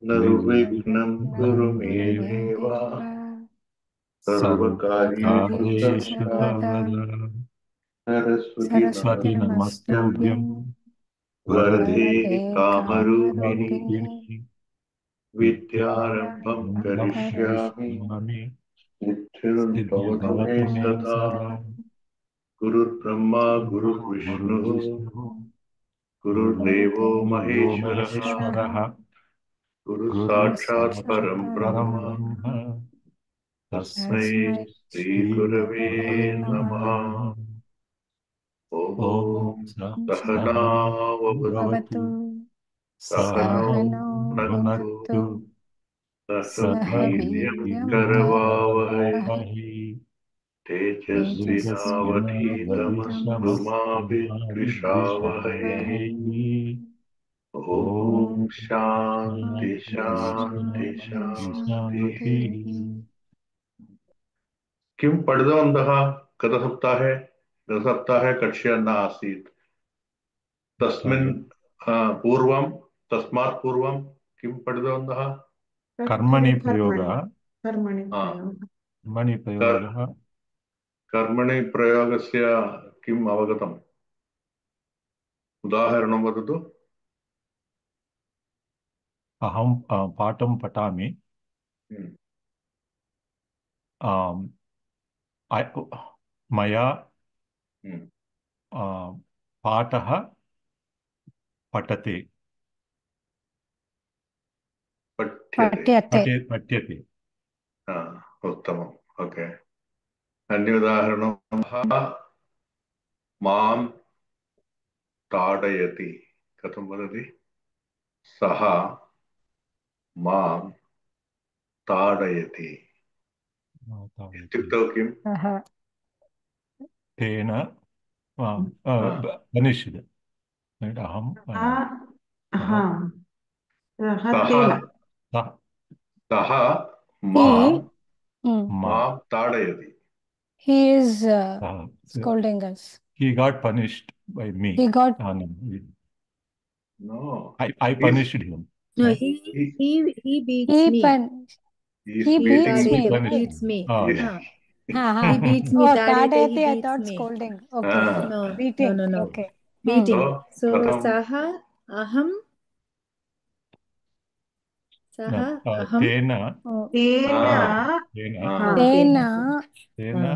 निर्विघ्नं कुरु मे मे देव देव सर्वकार्येषु कार्येषु सर्वदा सर्वदा सरस्वती सरस्वती नमस्तुभ्यं नमस्तुभ्यं वरदे वरदे कामरूपिणि कामरूपिणि विद्यारम्भं विद्यारम्भं करिष्यामि करिष्यामि सिद्धिर्भवतु मे सिद्धिर्भवतु मे सदा सदा गुरुर्ब्रह्मा गुरुर्विष्णुः गुरुर्विष्णुः गुरुर्देवो गुरुर्देवो महेश्वरः महेश्वरः गुरुः गुरुः साक्षात् साक्षात् परं परं ब्रह्म ब्रह्म तस्मै तस्मै श्रीगुरवे श्रीगुरवे नमः नमः ॐ ॐ सहना सहनावतु भवतु सहनौ सहनौ भुनक्तु भुनक्तु सह सह वीर्यं वीर्यं करवावहै करवावहै तेजस्विनावधीतमस्तु मा तेजस्विनावधीतमस्तु मा विद्विषावहै विद्विषावहै ॐ ॐ शान्ति शान्ति शान्ति शान्ति शान्तिः शान्तिः किं पठितवन्तः गतसप्ताहे गतसप्ताहे कक्ष्या न आसीत् तस्मिन् पूर्वं तस्मात् पूर्वं किं पठितवन्तः कर्मणि प्रयोगः कर्मणि हा, प्रयोगः कर्मणि कर्- प्रयोगः कर्मणि प्रयोगस्य किम् अवगतम् उदाहरणं वदतु अहं पाठं पठामि हम्म, आम्, मया हम्म, पाठः पठते पठ्यते पठ्यते हा, उत्तमम् ओके अन्योदाहरणं मां ताडयति कथं वदति सः मां ताडयति ताडयति इत्युक्तौ किम् तेन हा, गनिष्यति अहं हा सः सः तेन सः सः मां He, मां ताडयति he is सः scolding us. he got punished by me. He got No, no I he's punished him. No, No, he he, he he beats he me. pun he's he He beats beating me. Tadayati punished beats me. me. Oh, yeah. yeah. Ah, Ha he ha. beats me. Oh, Tadayati he Tadayati, I beats thought me. scolding. Okay, okay. Ah, No, no, Beating. no, no. Okay. Beating. so So कथं saha aham No, saha aham तेन Oh, तेन तेन ha Tena, तेन tena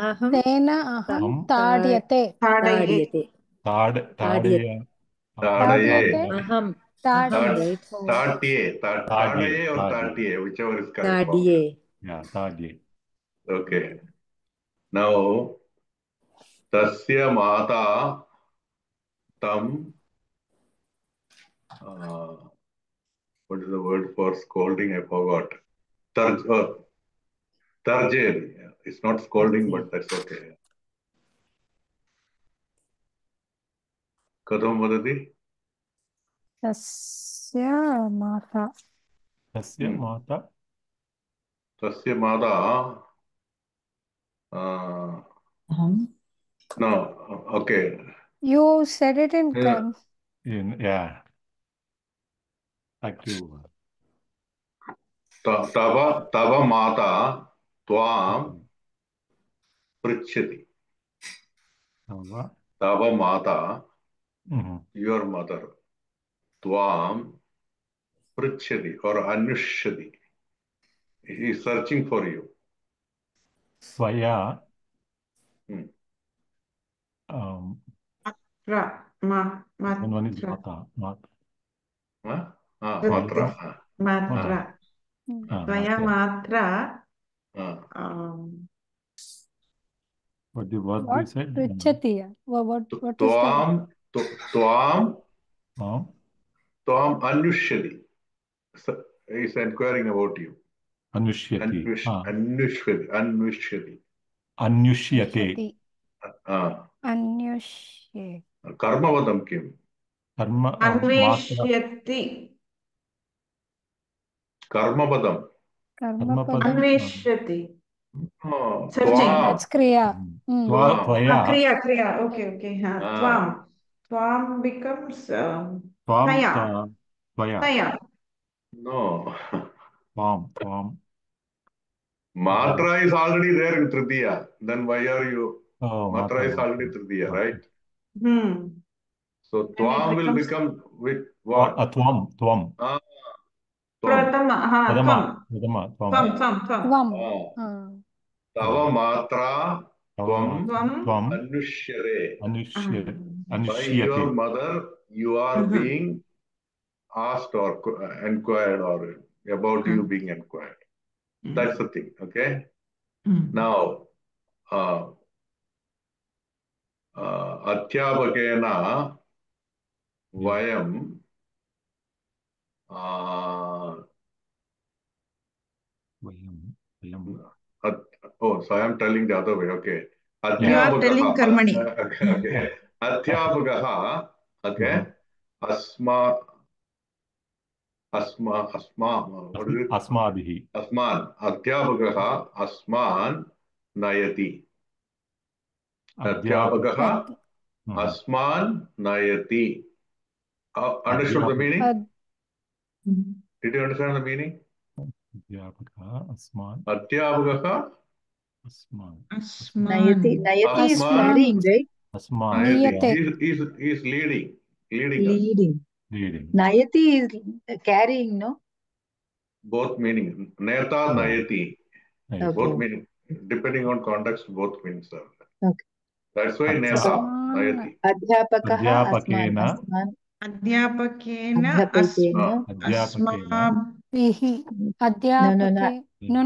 aham tena ta, aham ta, tadyate. ताडये tadiyate ताडय tadiyate ताडये Tadyate. aham Tad. aham ताड right Oh. ताट्ये ताड्ये ताडये or ताड्ये ताट्ये whichever is correct form tadiye. yeah ताड्ये okay now तस्य माता तं what is the word for scolding I forgot tarjayati it's not scolding Tarjay. but that's okay कथं वदति Tasya mata. तस्य माता तस्य माता uh, Aham. no okay You said it in yeah active तव तव माता त्वां पृच्छति वा तव माता your mother त्वां पृच्छति or अन्विष्यति he is searching for you स्वया hmm. त्र one is मात्र माता माता huh? माता matra मात्र त्वया मात्रा मात्र what the verb you What? said Prichati. What is the त्वां त्वां um, त्वां अन्विष्यति he is inquiring about you अनुष्यति अन्विष्यति अन्युष्यते Prichati? Anyushe. कर्मपदं किम् कर्म मात्रा अन्वेष्यति कर्मपदं कर्मपदं Karmapadam. अन्वेष्यति त्वां सर्चिङ्ग् That's Kriya. त्वया क्रिया क्रिया ओके ओके त्वां ah, त्वां becomes त्वां तया त्वया तया No. Tvam. Matra is already there in Tritiya. Then why are you? Oh, Matra is Matra. already Tritiya, Okay. right? So And it Tvam will becomes become with what? Tvam. Ah, Tvam. Pratama. Tvam. Tvam. Tvam. Ah. Tava Matra Tvam Tvam. Anushyare. By your Anushyate. mother, you are being asked or inquired or about you being inquired. That's the thing, okay? Now, अध्यापकेन वयं oh, so I am telling the other way, okay. You are telling Karmani. Okay. अध्यापकः, okay. Asma, what is it? Asmadhihi. Asman. अध्यापकः अस्मान् नयति. अध्यापकः अस्मान् नयति. Understood the meaning? Did you understand the meaning? Adhyapakah Asman. अध्यापकः Nayati. Nayati is carrying, right? Asman. Niyate. is leading Leading. Nayati is carrying, no? both meaning. Neta, nayati. Okay. Both meaning. Depending on context, both meanings are there. Okay. That's why neta, nayati. Adhyapakaha Adhyapakena. asman. Adhyapakena Asmabihi. No. Adhyapake. No.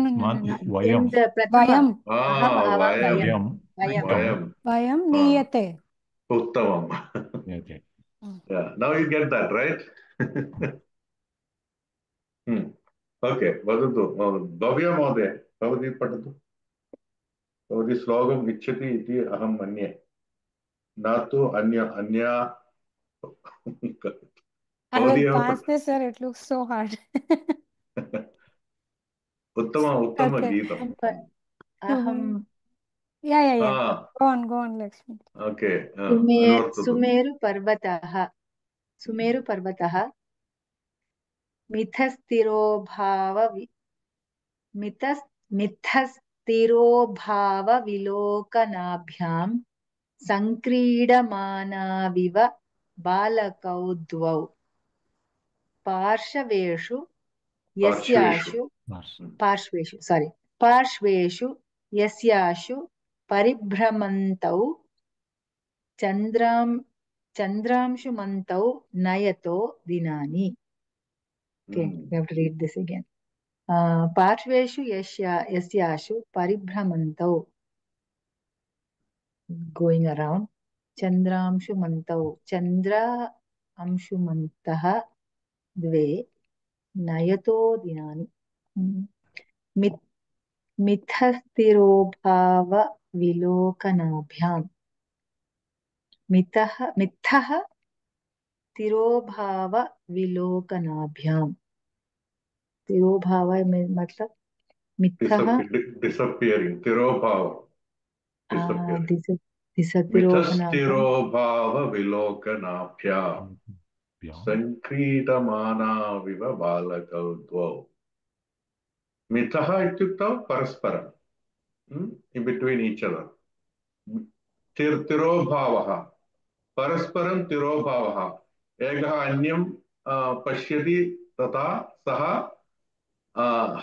Vayam. In the Prathama. Vayam. Vayam. Vayam niyate. Uttamam. Okay. Yeah. Now you get that, right? Okay. वदतु भव्य महोदय भवती पठतु भवती श्लोकम् इच्छति इति अहं मन्ये न तु अन्या I will pass this, sir. It looks so hard. उत्तम Okay. गीतम् Yeah. Go on, Lakshmi. Okay. Sumeru Parvatah मिथस्तिरोभाव विलोकनाभ्यां संक्रीडमानाविव बालकौ द्वौ पार्श्वेषु यस्याशु परिभ्रमन्तौ चन्द्रांशुमन्तौ नयतो दिनानि. Okay, we have to read this again. पार्श्वेषु यस्याशु परिभ्रमन्तौ going around चन्द्रांशुमन्तः द्वे नयतो दिनानि. मिथस्तिरोभाव विलोकनाभ्यां मिथः तिरोभाव विलोकनाभ्यां. तिरोभाव मतलब मिथः disappearing तिरोभाव मिथस्तिरोभाव विलोकनाभ्यां संक्रीडमानाविव बालकौ द्वौ. मिथः इत्युक्तौ परस्परं in between each other. तिरोभावः परस्परं तिरोभावः एकः अन्यं पश्यति तथा सः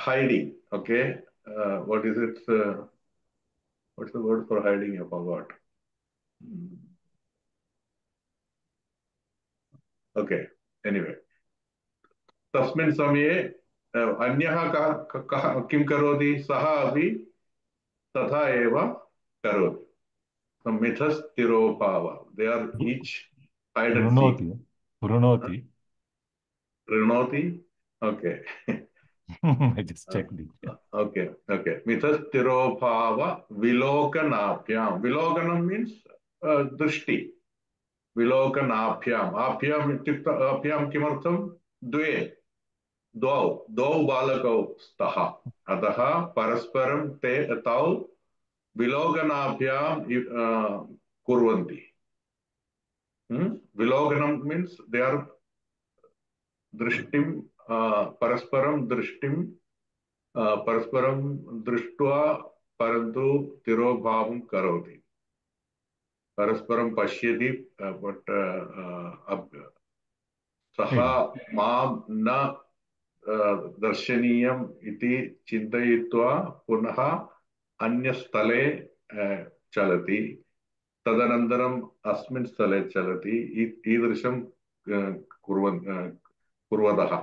hiding. Okay, what is it? What's the word for hiding? I forgot. Okay, anyway, तस्मिन् समये अन्यः किं करोति सः अपि तथा एव करोति. मिथस्तिरोभाव. They are each hide and seek. Rinoti. Okay. I just checked it. Okay. Mithastirobhava vilokanabhyam. Vilokanam means drishti. Vilokanabhyam. Abhyam ityukta abhyam kimartham? Dvau balakau staha. Ataha parasparam te tau vilokanabhyam kurvanti. Vilokanam means they are drishtim परस्परं दृष्ट्वा परन्तु तिरोभावं करोति परस्परं पश्यति but सः मां न दर्शनीयम् इति चिन्तयित्वा पुनः अन्यस्थले चलति तदनन्तरम् अस्मिन् स्थले चलति ईदृशं कुर्वतः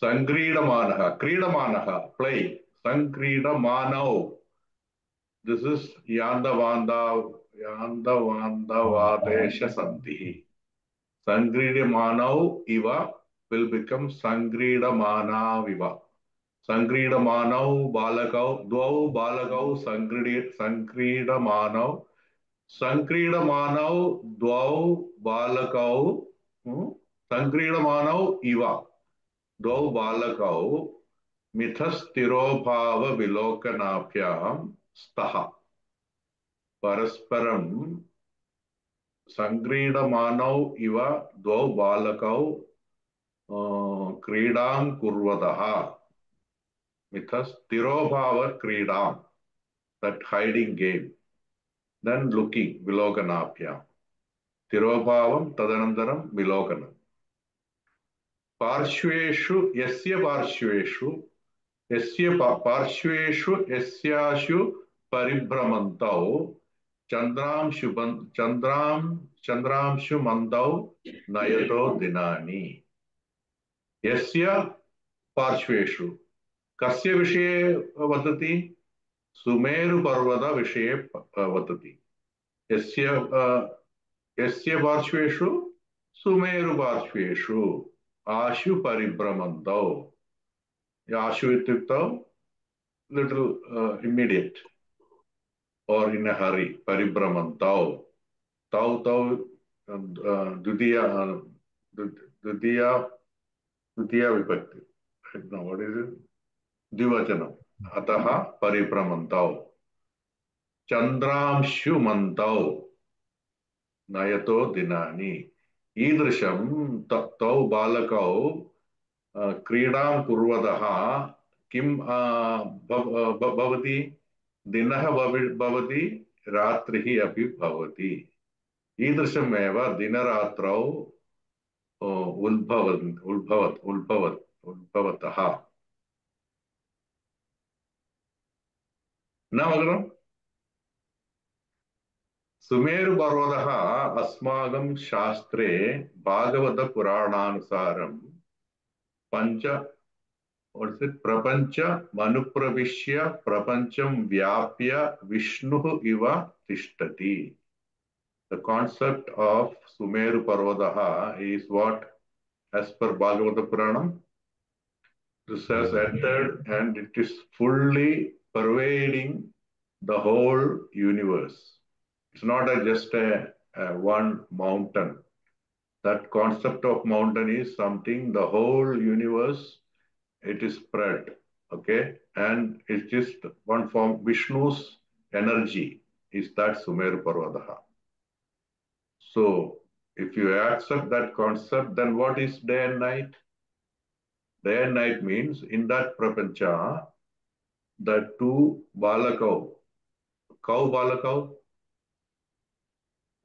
सङ्क्रीडमानः क्रीडमानः प्ले सङ्क्रीडमानौ दिस् इस् यान्दवान्दवादेशसन्धिः सङ्क्रीड्यमानौ इव will become सङ्क्रीडमानाविव सङ्क्रीडमानौ बालकौ द्वौ बालकौ सङ्क्रीडमानौ सङ्क्रीडमानौ द्वौ बालकौ सङ्क्रीडमानौ इव द्वौ बालकौ मिथस्थिरोभावविलोकनाभ्यां स्तः परस्परं सङ्क्रीडमानौ इव द्वौ बालकौ क्रीडां कुर्वतः मिथस्थिरोभाव क्रीडां that hiding game then looking vilokanabhyam तिरोभावं तदनन्तरं विलोकनम् पार्श्वेषु यस्य पार्श्वेषु यस्याशु परिभ्रमन्तौ चन्द्रांशुमन्तौ नयतो दिनानि यस्य पार्श्वेषु कस्य विषये वदति सुमेरुपर्वतविषये वदति यस्य पार्श्वेषु सुमेरुपार्श्वेषु आशु परिभ्रमन्तौ आशु इत्युक्तौ little immediate or in a hurry परिभ्रमन्तौ तौ द्वितीया विभक्ति no, what is it द्विवचनम् अतः परिभ्रमन्तौ चन्द्रांशुमन्तौ नयतो दिनानि ईदृशं तौ बालकौ क्रीडां कुर्वतः किं भवति दिनः भवति रात्रिः अपि भवति ईदृशमेव दिनरात्रौ उद्भवतः न अवगतम् सुमेरुपर्वतः अस्माकं शास्त्रे भागवतपुराणानुसारं प्रपञ्चमनुप्रविश्य प्रपञ्चं व्याप्य विष्णुः इव तिष्ठति. The concept of Sumeru Parvataha is what, as per Bhagavata Puranam, this has entered and it is fully pervading the whole universe. It's not just a one mountain. That concept of mountain is something, the whole universe, it is spread, okay? And it's just one form, Vishnu's energy is that Sumeru Parvataha. So, if you accept that concept, then what is day and night? Day and night means in that prapancha, the two balakau,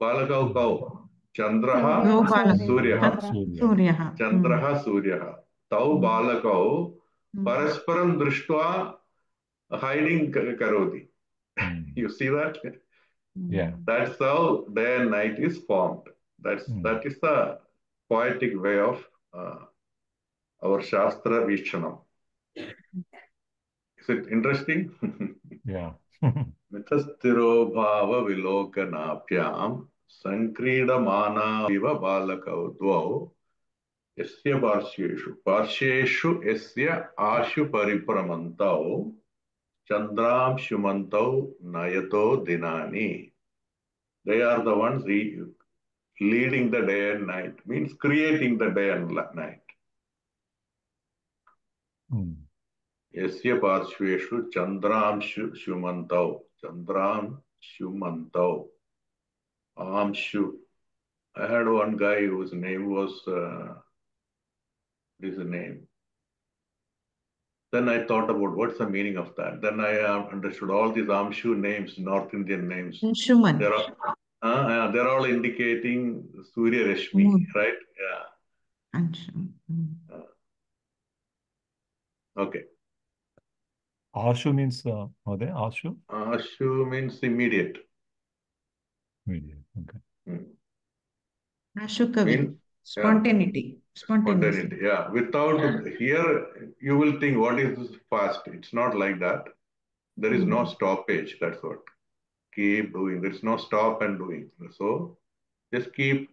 balakau, Chandraha, Suryaha. Chandraha, Suryaha. Tau balakau, parasparam drishtva, hiding karoti. You see that? Yeah. That's how day and night is formed. That is the poetic way of our Shastra Vishanam. Is it interesting? Yeah. मिथस्थिरो भाव विलोकनाभ्यां संक्रीडमानाविव बालकौ द्वौ यस्य पार्श्वेषु यस्य आशु परिभ्रमन्तौ चन्द्रांशुमन्तौ नयतो दिनानि. They are the ones leading the day and night, means creating the day and night. यस्य पार्श्वेषु चन्द्रांशुमन्तौ Amshu. I had one guy whose name was his name Then I thought about what's the meaning of that. Then I understood all these Amshu names, North Indian names. Anshuman. They're all indicating Surya Rashmi, Moon. right? Yeah. Anshuman. Okay. Ashu means, Mhoday, Ashu? Ashu means immediate. Media. Okay. Ashukavi. Mean, Spontaneity. Spontaneity. spontaneity. Yeah. Without here, you will think, what is this fast? It's not like that. There is no stoppage. That's what. Keep doing. There's no stop and doing. So just keep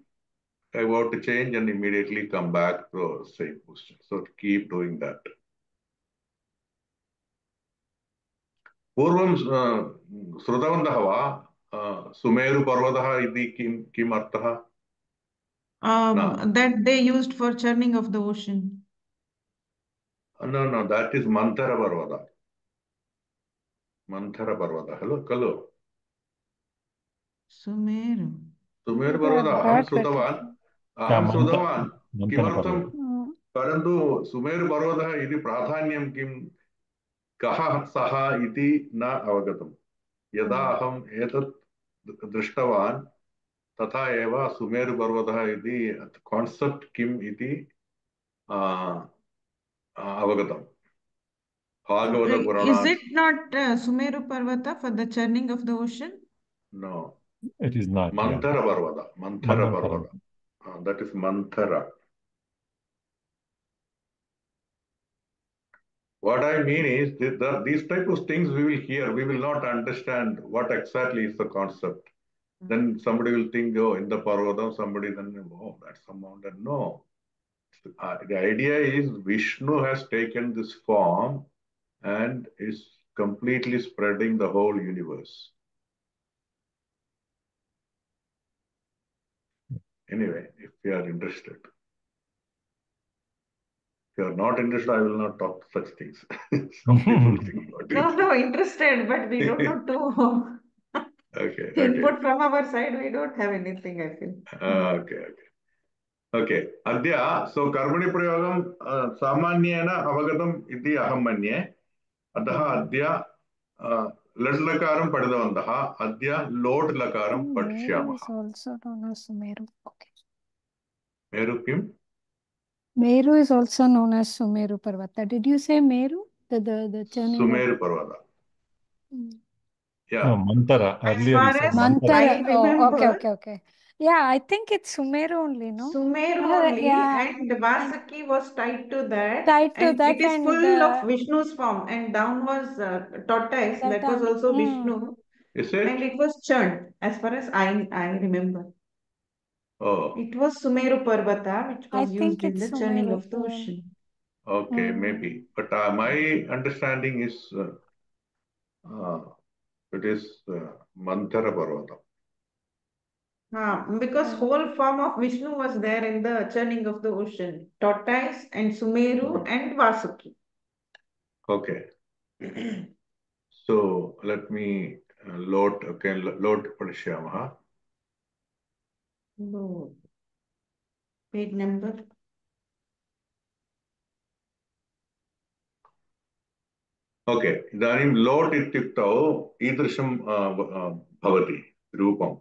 about to change and immediately come back to same position. So keep doing that. पूर्वं श्रुतवन्तः वा सुमेरुपर्वतः इति किम् अर्थः? That they used for churning of the ocean. No, that is Manthara Parvata. Manthara Parvata. Hello, Kalu. Sumeru. Sumeru Parvata. Aham Shrutavan. Kimartham? Parantu Sumeru Parvata iti pradhanyam kim कः सः इति न अवगतम् यदा अहम् एतत् दृष्टवान् तथा एव सुमेरुपर्वतः इति कान्सेप्ट् किम् इति अवगतम् भागवतपुराणात्. Is it not Sumeru Parvata for the churning of the ocean? No, it is not. Manthara Parvata. Manthara Parvata. That is Manthara. What I mean is these type of things we will hear, we will not understand what exactly is the concept. Then somebody will think, oh, in the Parvata, somebody then, oh, that's a mountain. No. The idea is Vishnu has taken this form and is completely spreading the whole universe. Anyway, if you are interested. If you are not interested, I will not talk such things. Some people think about it. No, interested, but we don't know to Okay. input from our side. We don't have anything, I feel. Okay. Adya, so karmani prayogam samanyena avagatam iti aham manye. Adaha adya lad lakaram padadavantaha. Adya lod lakaram Meru is padshyamaha. also known as Sumeru. Okay. Meru kim? Meru is also known as Sumeru Parvata. Did you say Meru? The churning Sumeru Parvata. Yeah. No, Manthara. As Earlier far he said as Manthara. I Oh, okay, remember, okay. Yeah, I think it's Sumeru only, no? Sumeru only, Yeah, and Vasaki was tied to that, tied to and that it is and full of Vishnu's form, and down was tortoise, that was also Vishnu, Is and it? it was churned, as far as I remember. Oh, It was Sumeru Parvata, which I was think used in it's the churning Sumeru. of the ocean. okay, maybe. But my understanding is it is Manthara Parvata. Because whole form of Vishnu was there in the churning of the ocean. Tortoise and Sumeru and Vasuki. Okay. So let me load Padishyamaha. Lord. Page number. Okay. इदानीं लोट् इत्युक्तौ ईदृशं भवति रूपं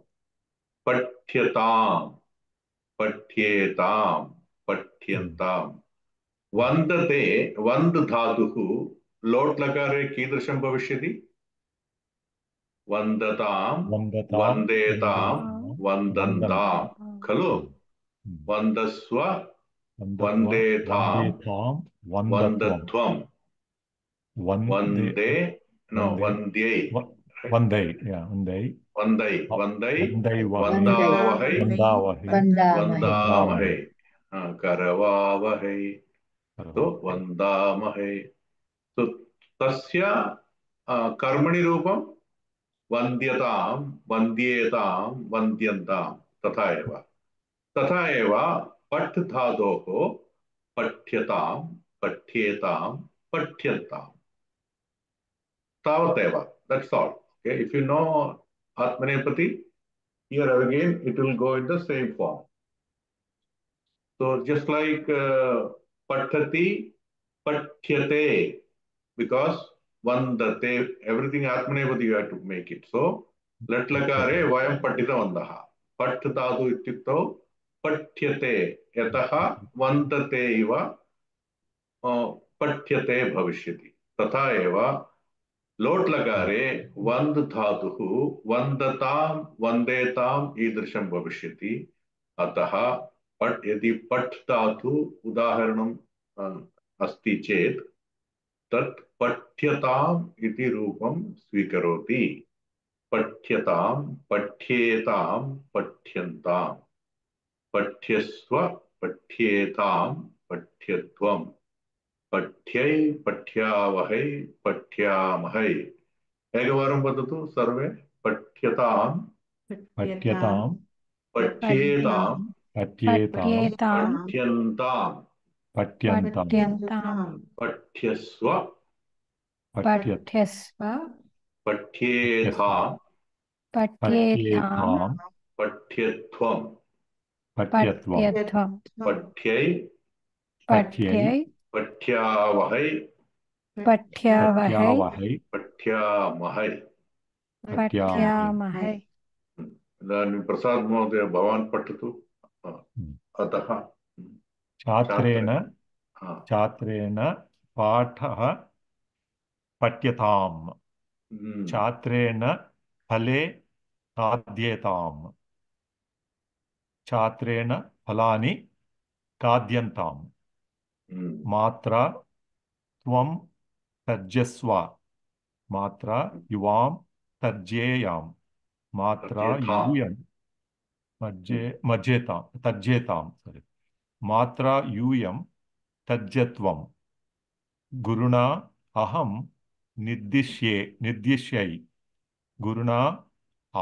पठ्यताम् पठ्येताम् पठ्यन्ताम् वन्दते वन्द् धातुः लोट् लकारे कीदृशं भविष्यति वन्दताम् वन्देताम् वन्दन्ताम् खलु वन्दस्व वन्देताम् वन्दध्वम् वन्दे no वन्द्यै वन्दै वन्दै वन्दावहै वन्दामहे करवावहै तो वन्दामहे तो तस्य कर्मणि रूपं वन्द्यतां वन्द्येतां वन्द्यन्तां तथा एव पठ् धातोः पठ्यतां पठ्येतां पठ्यन्ताम् तावदेव. That's all. Okay, if you know Atmanepati, here again it will go in the same form. So just like Patthati, Pathyate, because vandate, everything atmanevati you have to make it. So lat lakare vayam patitavantaha. Pat dhatu ityuktau pathyate yataha vandate iva पठ्यते भविष्यति तथा एव लोट् लकारे वन्द् धातुः वन्दतां वन्देताम् ईदृशं भविष्यति अतः पट् यदि पट् धातु उदाहरणं अस्ति चेत् तत् पठ्यताम् इति रूपं स्वीकरोति पठ्यतां पठ्येतां पठ्यन्तां पठ्यस्व पठ्येतां पठ्यत्वम् पठ्यै पठ्यावहै पठ्यामहै एकवारं वदतु सर्वे पठ्यतां पठ्यतां पठ्येतां पठ्येतां पठ्यन्तां पठ्यन्तां पठ्यस्व पठ्यस्व पठ्येतां पठ्येतां पठ्यत्वं पठ्यत्वं पठ्यै पठ्यै पठ्यावहै पठ्यावहै पठ्यामहै पठ्यामहै इदानीं प्रसाद महोदय भवान् पठतु अतः छात्रेण पाठः पठ्यताम् छात्रेण फले खाद्येताम् छात्रेण फलानि खाद्यन्ताम् मात्रा त्वं तर्जस्व मात्रा युवां तर्जेयाम् मात्रा यूयं तर्जेतां sorry मात्रा यूयं तर्जत्वं गुरुणा अहं निर्दिश्यै गुरुणा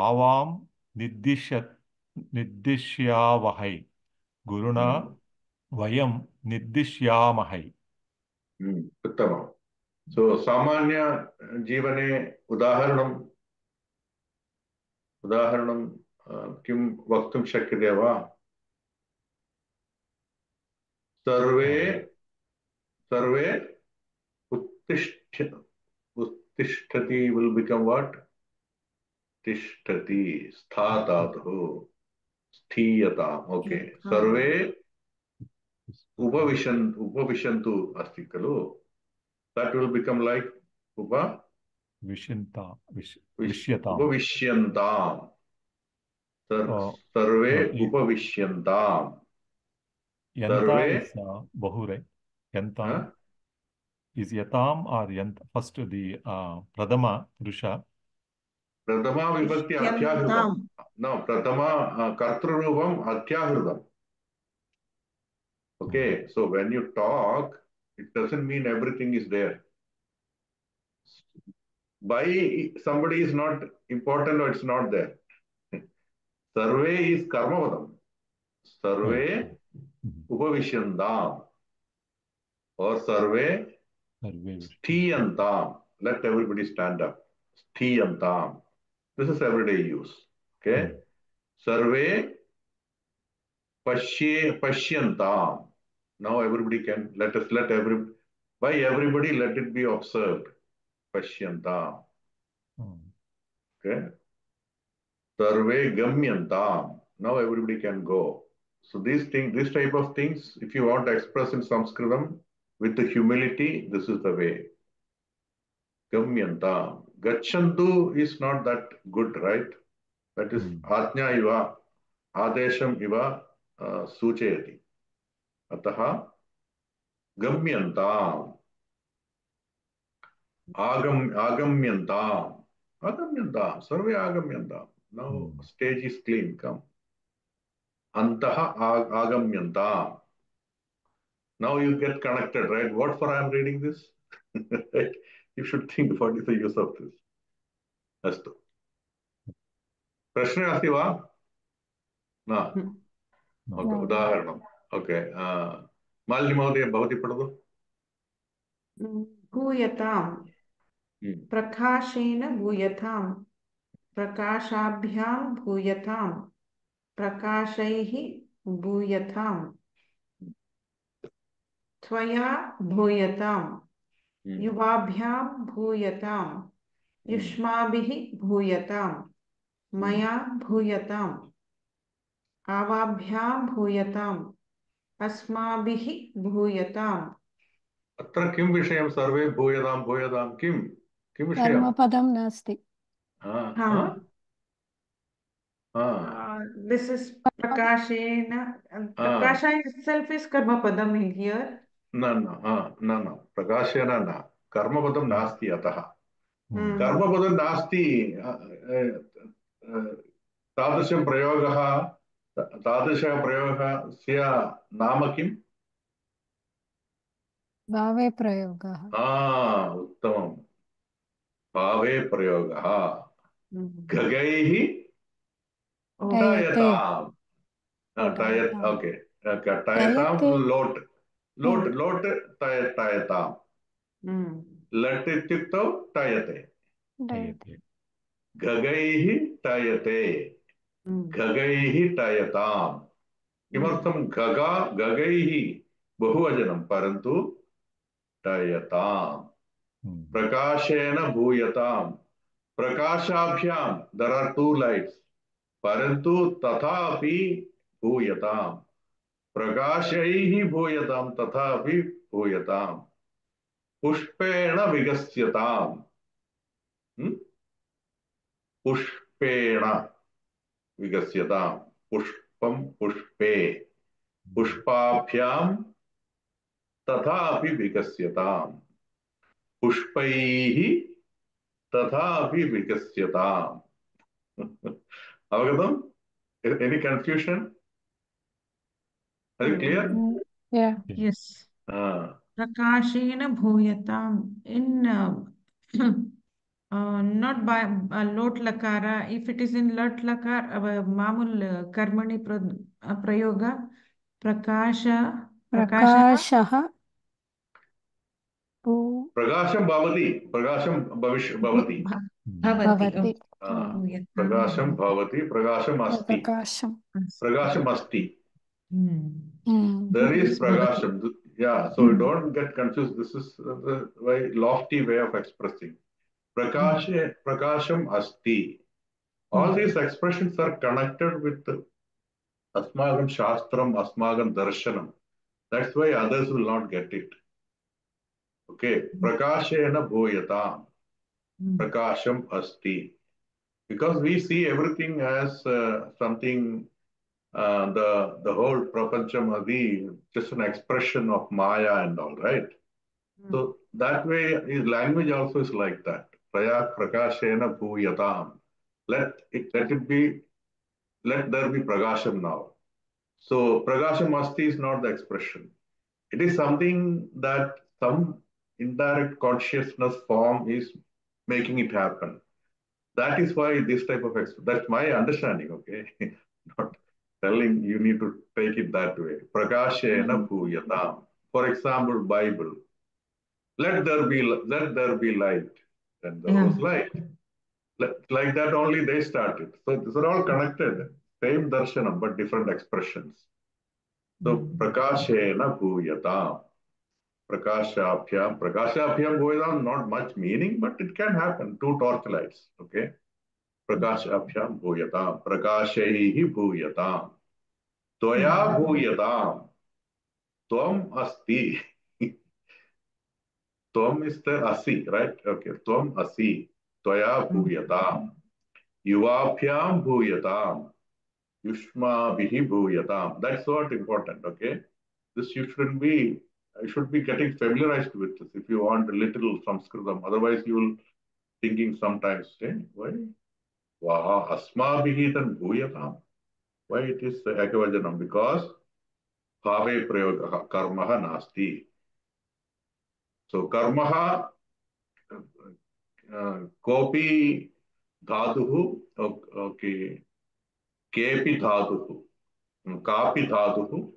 आवां निर्दिश्यावहै गुरुणा वयं निर्दिश्यामहै उत्तमं सो सामान्य जीवने उदाहरणं किं वक्तुं शक्यते वा सर्वे उत्तिष्ठति will become what तिष्ठति स्था धातुः स्थीयताम् ओके सर्वे उपविशन्तु अस्ति खलु that will become like उपविश्यन्ताम् survey उपविश्यन्ताम् Yanta is Bahure. Yantam is Yatam or Yant. First the Pradama Purusha. Pradama Vibhakti Atyahritam. No, Pradama Kartrurupam Atyahritam. Okay, so when you talk, it doesn't mean everything is there. By somebody is not important or it's not there. Sarve is Karmavadam. Sarve Upavishyantam or Sarve Sthiyantam. Let everybody stand up. Sthiyantam. This is everyday use. Okay. Sarve Pashyantam. Now everybody can let everybody let it be observed. Pashyantam. Okay. Sarve Gamyantam. Now everybody can go. So these things, this type of things, if you want to express in Sanskritam with the humility, this is the way. Gamyantam. Gachantu is not that good, right? That is Ajna iva, Adesham iva Suchayati. Ataha Gamyantam. Agamyantam. Agamyantam. Sarve Agamyantam. Now stage is clean. Come. Antaha Agamyantam. Now you get connected, right? What for I am reading this? You should think what is the use of this. Astu. Prashna asti va? Na. Okay. Udaharanam. Okay. Malini Mahodaya, bhavati padatu. Guyatam. Prakashena guyatam. Prakashabhyam guyatam. Prakashaihi guyatam. Tvaya bhuyatam. युवाभ्यां भूयतां युष्माभिः भूयतां मया भूयताम् आवाभ्यां भूयताम् अस्माभिः भूयताम् अत्र किं विषयं सर्वे भूयतां भूयतां किं विषयं? कर्मपदं नास्ति. This is Prakashena. Prakasha itself is karma padam in here. न प्रकाशेन न कर्मपदं नास्ति अतः Hmm. कर्मपदं नास्ति तादृशः प्रयोगस्य नाम किम्? भावे प्रयोगः. उत्तमं भावे प्रयोगः गगैः टयते. टयताम् ओके टयतां लोट् टयताम् लट् इत्युक्तौ टयते गगैः टयते गगैः टयताम् किमर्थं गगैः बहुवचनं परन्तु टयताम् प्रकाशेन भूयताम् प्रकाशाभ्यां there are two lights परन्तु तथापि भूयताम् प्रकाशैः भूयतां तथापि भूयताम् पुष्पेण विगस्यताम् पुष्पेण विगस्यताम् पुष्पं पुष्पे पुष्पाभ्यां तथापि विगस्यताम् पुष्पैः तथापि विगस्यताम् अवगतम्? Any confusion? Are you clear? Yeah. Yes. Prakashena bhuyatam in not by lot lakara. If it is in lot lakar, mamul karmani prayoga प्रकाशः प्रकाशं भवति प्रकाशं भवति भवति प्रकाशं भवति प्रकाशम् अस्ति प्रकाशम् अस्ति there is prakasham so don't get confused. This is the very lofty way of expressing prakasham asti. All these expressions are connected with asmagam shastram asmagam darshanam. That's why others will not get it. Okay, prakashena bhuyatam prakasham asti, because we see everything as something the whole prapancham adi just an expression of maya and all, right? So that way his language also is like that. Prakashena bhuyatam, let there be prakasham now. So prakasham asti is not the expression. It is something that some indirect consciousness form is making it happen. That is why this type of that's my understanding, okay? Not telling you need to take it that way. Prakashena bhuyatam. For example, Bible. Let there be light. And there was light. Like that only they started. So these are all connected. Same darshanam, but different expressions. So prakashena bhuyatam. Prakashabhyam bhuyatam, not much meaning, but it can happen. Two torchlights, okay? Prakashabhyam bhuyatam. Prakashaihi bhuyatam. Tvaya bhuyatam. Tvam asti. Tvam is the asi, right? Okay. Tvam asi. Tvaya bhuyatam. Yuvabhyam bhuyatam. Yushmabhihi bhuyatam. That's what important, okay? This you should be getting familiarized with this if you want a little Sanskritam. Otherwise, you will thinking sometimes, why? Vaha asmabhihi tan bhuyatam. Why it is ekavajanam? Because bhave prayogaha karmaha nasti. So karmaha kopi dhatuhu, okay, kepi dhatuhu, kapi dhatuhu,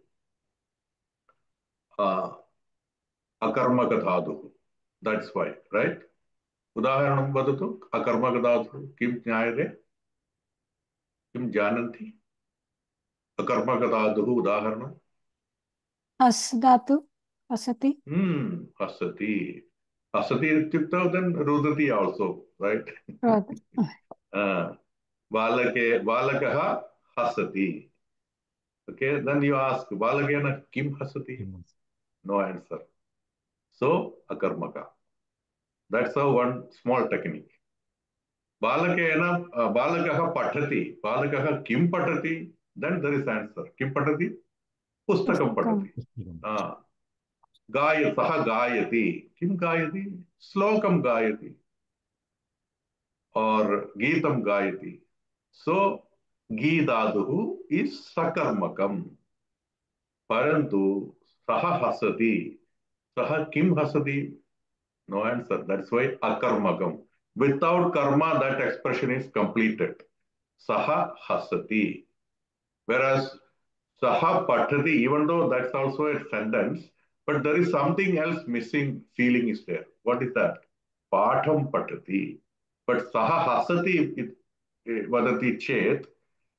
akarmaka dhatuhu. That's why, right? उदाहरणं वदतु अकर्मकधातुः किं ज्ञायते किं जानन्ति अकर्मकधातुः उदाहरणम् अस् धातु असति असति Hasati ityuktau, then rudati also, right? Right. Balakaha hasati. Okay, then you ask, balakena kim hasati? No answer. So, akarmaka. That's how one small technique. Balakena, balakaha patati. Balakaha kim patati? Then there is answer. Kim patati? Pustakam Pustakam. patati. Sah gayati. Kim gayati? Slokam gayati. Or Geetam gayati. So, Geedaduhu is sakarmakam. Parantu saha hasati. Saha kim hasati? No answer. That's why akarmakam. Without karma, that expression is completed. Saha hasati. Whereas saha patati, even though that's also a sentence, but there is something else missing, feeling is there. What is that? Patham patati. But saha hasati vadati chet,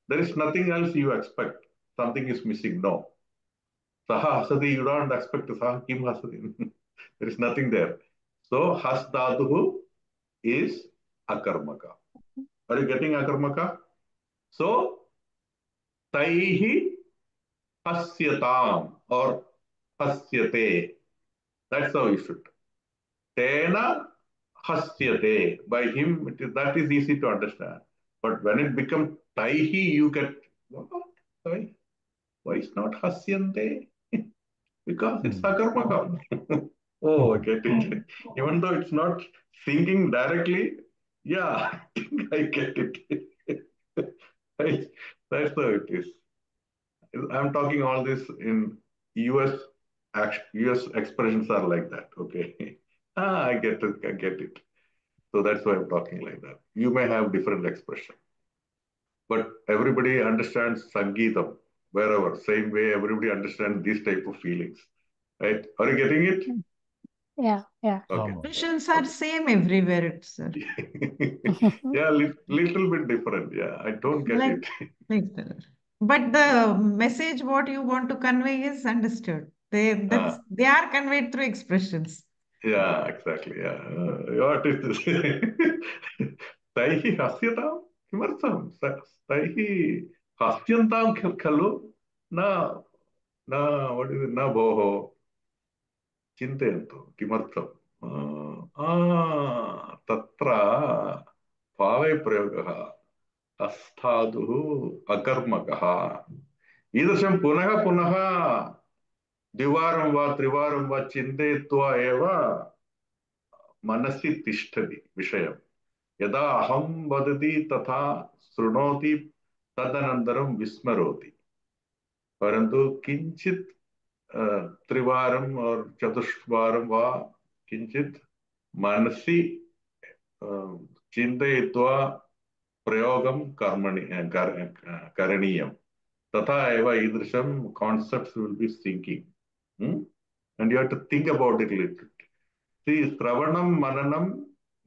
there is nothing else you expect. Something is missing. No. Saha hasati, you don't expect saha kim hasati. There is nothing there. So has dhatuhu is akarmaka. Are you getting akarmaka? So taihi hasyatam or hasyate. That's how you should. Tena hasyate. By him, that is easy to understand. But when it becomes taihi, you get, what? Why is not hasyante? Because it's akarmakam. Oh, I get it. Even though it's not thinking directly, yeah, I think I get it. Right? That's how it is. I'm talking all this in US US expressions are like that. Okay. I get it. I get it. So that's why I'm talking like that. You may have different expression, but everybody understands Sangeetam wherever. Same way everybody understands these type of feelings. Right? Are you getting it? Yeah, yeah. Okay. Expressions are same everywhere, sir. Yeah, little bit different. Yeah, I don't get Like, it. but the message what you want to convey is understood. They are conveyed through expressions. Yeah, exactly. Yeah. What is this? Taihi hasyatam? Kimartham? Taihi hasyantam khalu? Na, what is it? Na boho. Chintayantu. Kimartham? Tatra भावे प्रयोगः अस्थादुः अकर्मकः ईदृशं पुनः पुनः द्विवारं वा त्रिवारं वा चिन्तयित्वा एव मनसि तिष्ठति विषयं यदा अहं वदति तथा शृणोति तदनन्तरं विस्मरोति परन्तु किञ्चित् त्रिवारं और चतुष्वारं वा किञ्चित् मनसि चिन्तयित्वा प्रयोगं करणीयं तथा एव ईदृशं concepts will be sinking and you have to think about it a little bit. See, श्रवणं मननं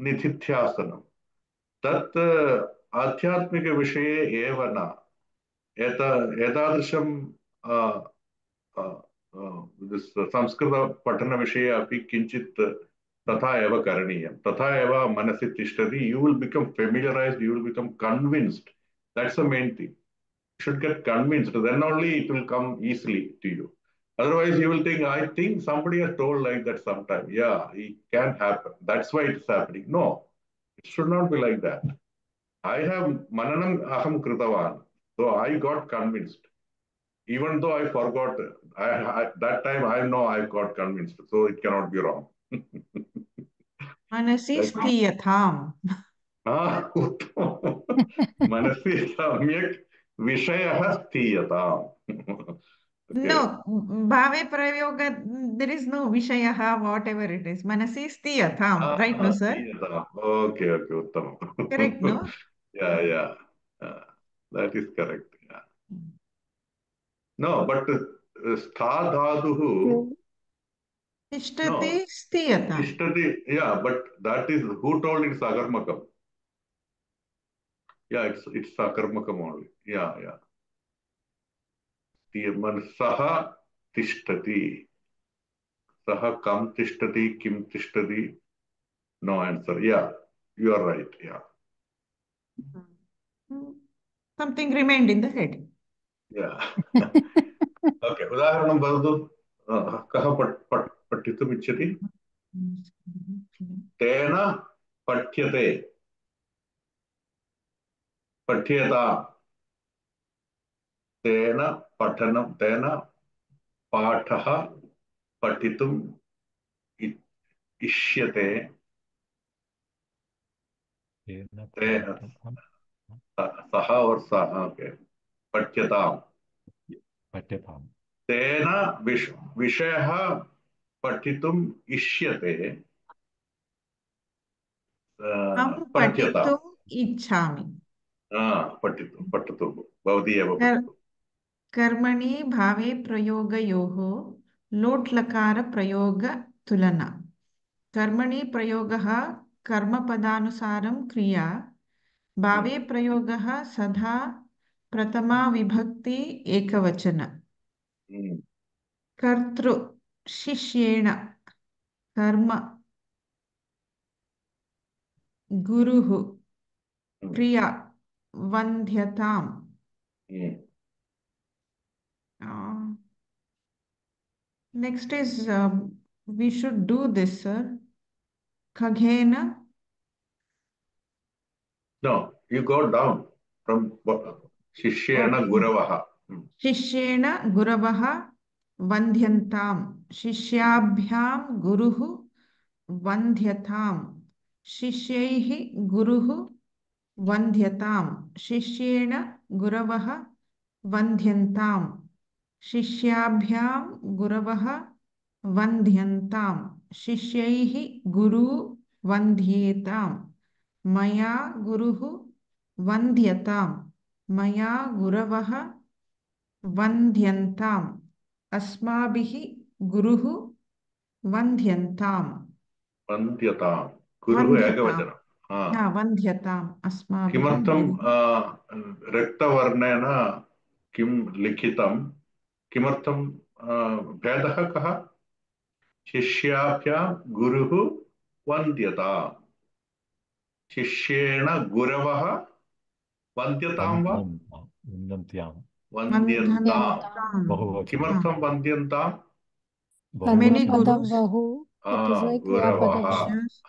निधिध्यासनं तत् आध्यात्मिकविषये एव न एतादृशं संस्कृतपठनविषये अपि किञ्चित् तथा एव करणीयं तथा एव मनसि तिष्ठति you will become familiarized, you will become convinced. That's the main thing. You should get convinced, then only it will come easily to you. Otherwise you will think, I think somebody has told like that sometime. Yeah, it can happen, that's why it's happening. No, it should not be like that. I have mananam aham kritavan, so I got convinced. Even though I forgot, that time I know I got convinced, so it cannot be wrong. Manasi sthiyatham. उत्तमम् मनसि सम्यक् विषयः स्थीयताम्. No, bhave prayoga, there is no vishayaha, whatever it is. Manasi sthiyatham. Right, no, sir? Okay, उत्तमम्. Correct, no? Yeah. That is correct. Yeah. No, but stha dhaduhu. Tishtati No, sthiyatham. tishtati. Yeah, but that is who told it's agarmakam. Yeah, it's agarmakam only. Yeah. सः तिष्ठति सः कं तिष्ठति किं तिष्ठति No answer. Yeah, you are right. Yeah. Something remained in the head. Yeah. Okay. उदाहरणं वदतु कः पठितुम् इच्छति तेन पठ्यते पठ्येता तेन पठनं तेन पाठः पठितुम् इष्यते सः और सः ओके पठ्यताम् पठ्यताम् तेन विषयः पठितुम् इष्यते अहं पठ्यताम् पठितुम् इच्छामि। पठतु भवती एव पठतु कर्मणि भावे प्रयोगयोः लोट् लकार प्रयोग तुलना। कर्मणि प्रयोगः कर्मपदानुसारं क्रिया, भावे प्रयोगः सदा प्रथमा विभक्ति एकवचन। कर्तृ शिष्येण कर्म गुरुः क्रिया वन्ध्यताम्। Next is we should do this, sir. Khagena. No, you go down from Shishyena Guravaha. शिष्येण गुरवः वन्ध्यन्ताम्। शिष्याभ्यां गुरुः वन्ध्यताम्। शिष्यैः गुरुः वन्ध्यताम्। शिष्येण गुरवः वन्ध्यन्ताम्। शिष्याभ्यां गुरवः वन्ध्यन्ताम्। शिष्यैः गुरु वन्ध्येताम्। मया गुरुः वन्ध्यताम्। मया गुरवः वन्ध्यन्ताम्। अस्माभिः गुरुः वन्ध्यन्ताम्। वन्द्यताम् गुरुः एकवचनं वन्ध्यताम् अस्माभिः किमर्थं रक्तवर्णेन किं लिखितं किमर्थं भेदः कः शिष्याभ्यां गुरुः वन्द्यताम् शिष्येण गुरवः वन्द्यतां वा वन्द्यन्ताम् किमर्थं वन्द्यन्ताम् गुरवः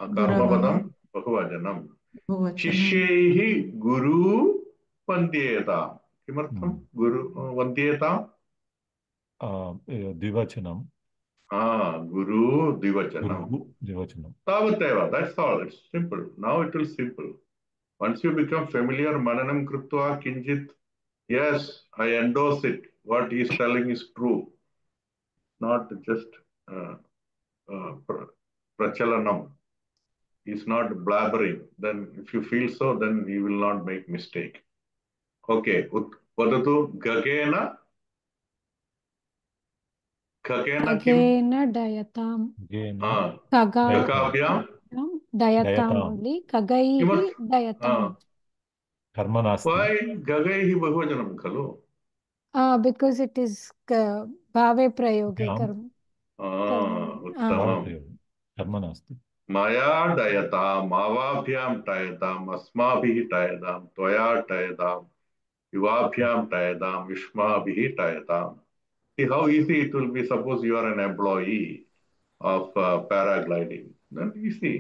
कर्मपदं बहुवचनं शिष्यैः गुरु वन्द्येताम् किमर्थं गुरु वन्द्येताम् द्विवचनं गुरु द्विवचनं तावदेव that's all it's simple now it will simple once you become familiar mananam krutva kinjit yes I endorse it what he is telling is true not just prachalanam he is not blabbering then if you feel so then you will not make mistake okay vadatu gagena Khagen डयताम् खगाभ्यां डयताम् only खगैः डयताम् कर्म नास्ति why गगैः बहुवचनं खलु because it is भावे प्रयोगे कर्म उत्तमं कर्म नास्ति मया डयताम् आवाभ्यां टयताम् अस्माभिः टयताम् त्वया टयताम् युवाभ्यां टयताम् युष्माभिः टयताम् see how easy it will be suppose you are an employee of paragliding then easy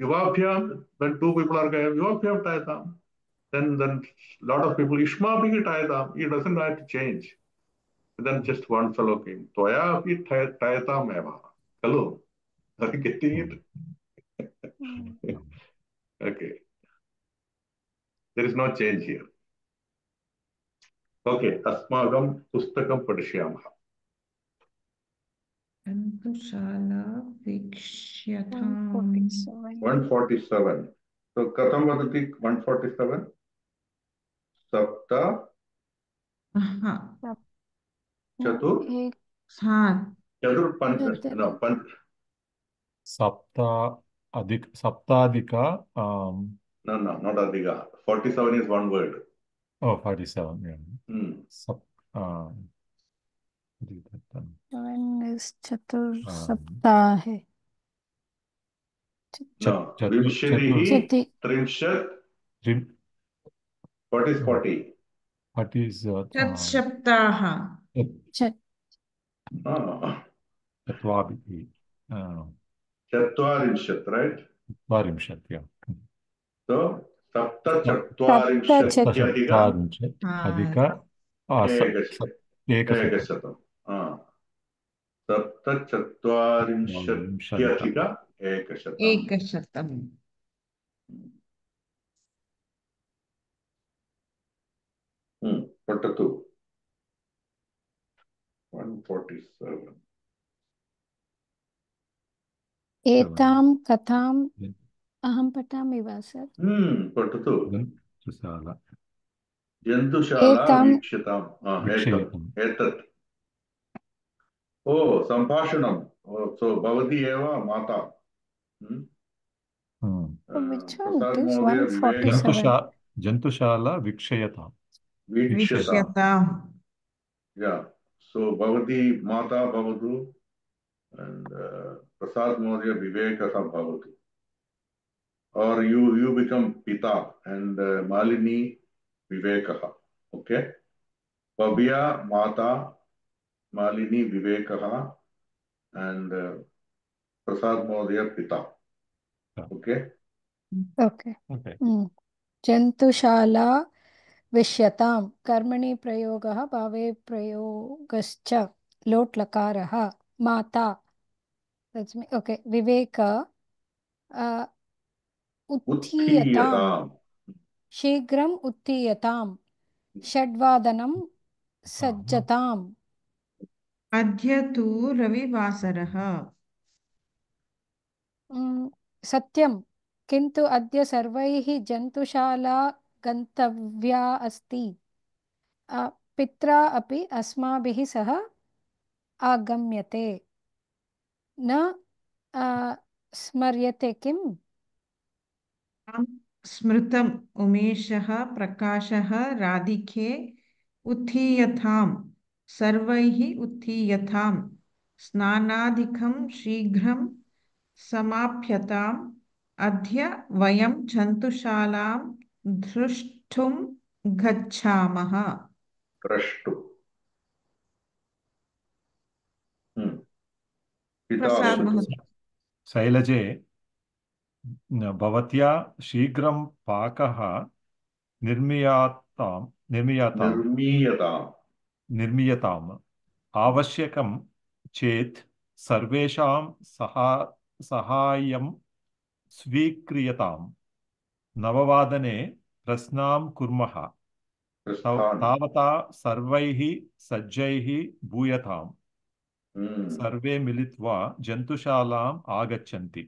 युवाभ्यां when two people are going युवाभ्यां टयताम् then lot of people युष्माभिः टयताम् he doesn't have to change then just one fellow came त्वया अपि टयताम् एव खलु are you getting it okay there is no change here okay अस्माकं पुस्तकं पठिष्यामः शाला वीक्ष्यताम् 147 so कथं वदति 147 सप्त चतुर्पञ्च no पञ्च सप्ताधिक no not adhiga 47 is one word 47 yeah Seven is Chatur Saptahe. No. Vimshatihi Chati. Trimshat. Trim- What is 40? What is Tat Saptaha. Chat. Chatvabihi. Chatvarimshat, right? Chatvarimshat, yeah. So, Sapta Sapta Chatvarimshatyadhika Chatvarimshat adhika Ekashatam. Sapta Chatvarimshatyadhika Ekashatam. Ekashatam. Patatu. 147. Etam katham aham patami va sir. Patatu. Jantushala. Jantushala Etam Vikshatam. Vikshayatam. Etat. Oh, Sampashanam. So, Bhavati Eva Mata. which one Prasad it is? Mahodaya Viveka 147. Jantushala vikshayata. Vikshata. Vishyata. Yeah. So, Bhavati Mata Bhavatu and Prasad Mahodaya Viveka Bhavatu. Or you become Pita and Malini Vivekaha. Okay. Bhavya Mata Malini Vivekaha and Prasad Mahodaya Pita. Okay. Okay. Okay. Jantushala Vishyatam. Karmani prayogaha bhave prayogascha. Lot lakaraha. Mata. That's me. Okay. Viveka. Uthiyatam. Uthiyatam. Shigram uthiyatam. Shadvadanam sajjatam. Adhya tu Ravivasaraha. सत्यं किन्तु अद्य सर्वैः जन्तुशाला गन्तव्या अस्ति पित्रा अपि अस्माभिः सह आगम्यते न स्मर्यते किम् स्मृतम् उमेशः प्रकाशः राधिके उत्थीयतां सर्वैः उत्थीयतां स्नानादिकं शीघ्रं समाप्यताम् अद्य वयं जन्तुशालां द्रष्टुं गच्छामः Prashtu. प्रसाद महोदय शैलजे भवत्या शीघ्रं पाकः निर्मीयताम् आवश्यकं चेत् सर्वेषां सहायं स्वीक्रियताम् 9 प्रश्नां कुर्मः तावता सर्वैः सज्जैः भूयताम् सर्वे मिलित्वा जन्तुशालाम् आगच्छन्ति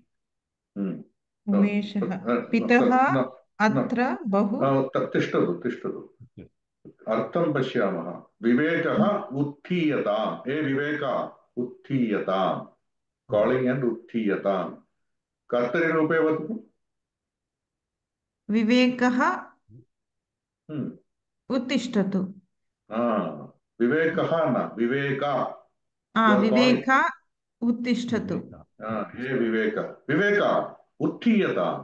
उमेशः पितः अत्र बहु तिष्ठतु अर्थं पश्यामः विवेकः उत्थीयताम् हे विवेक उत्थीयताम् कालिङ्ग् एण्ड् उत्थीयताम् कर्तरिरूपे वदतु विवेकः उत्तिष्ठतु विवेकः न विवेका विवेक उत्तिष्ठतु हे विवेक विवेक उत्थीयताम्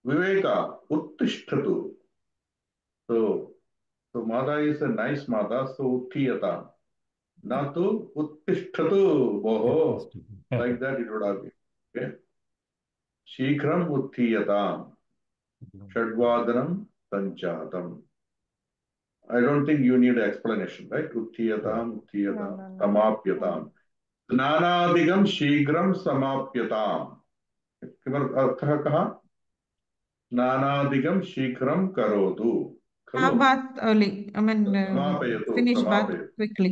विवेक उत्तिष्ठतु so mata is a nice mata so uttiyata na tu uttishtatu boho like that it would have been okay shighram uttiyatam shadvadanam sanjatam I don't think you need explanation right uttiyatam samapyatam snanadigam shighram samapyatam किमर्थः कः स्नानादिकं शीघ्रं करोतु खलु बात early I mean finish bath quickly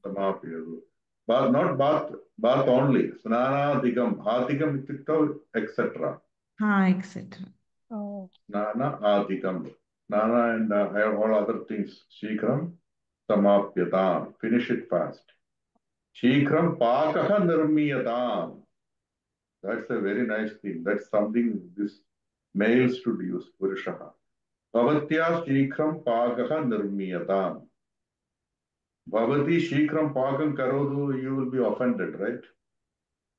समापयतु not bath only स्नानादिकं आदिकम् इत्युक्तौ etc स्नान आदिकं स्नान and all other things शीघ्रं समाप्यताम् finish it fast शीघ्रं पाकः निर्मीयताम् that's a very nice thing that's something this males should use पुरुषः भवत्या शीघ्रं पाकः निर्मीयताम् Bhavati Shikram Pakam Karodu, you will be offended, right?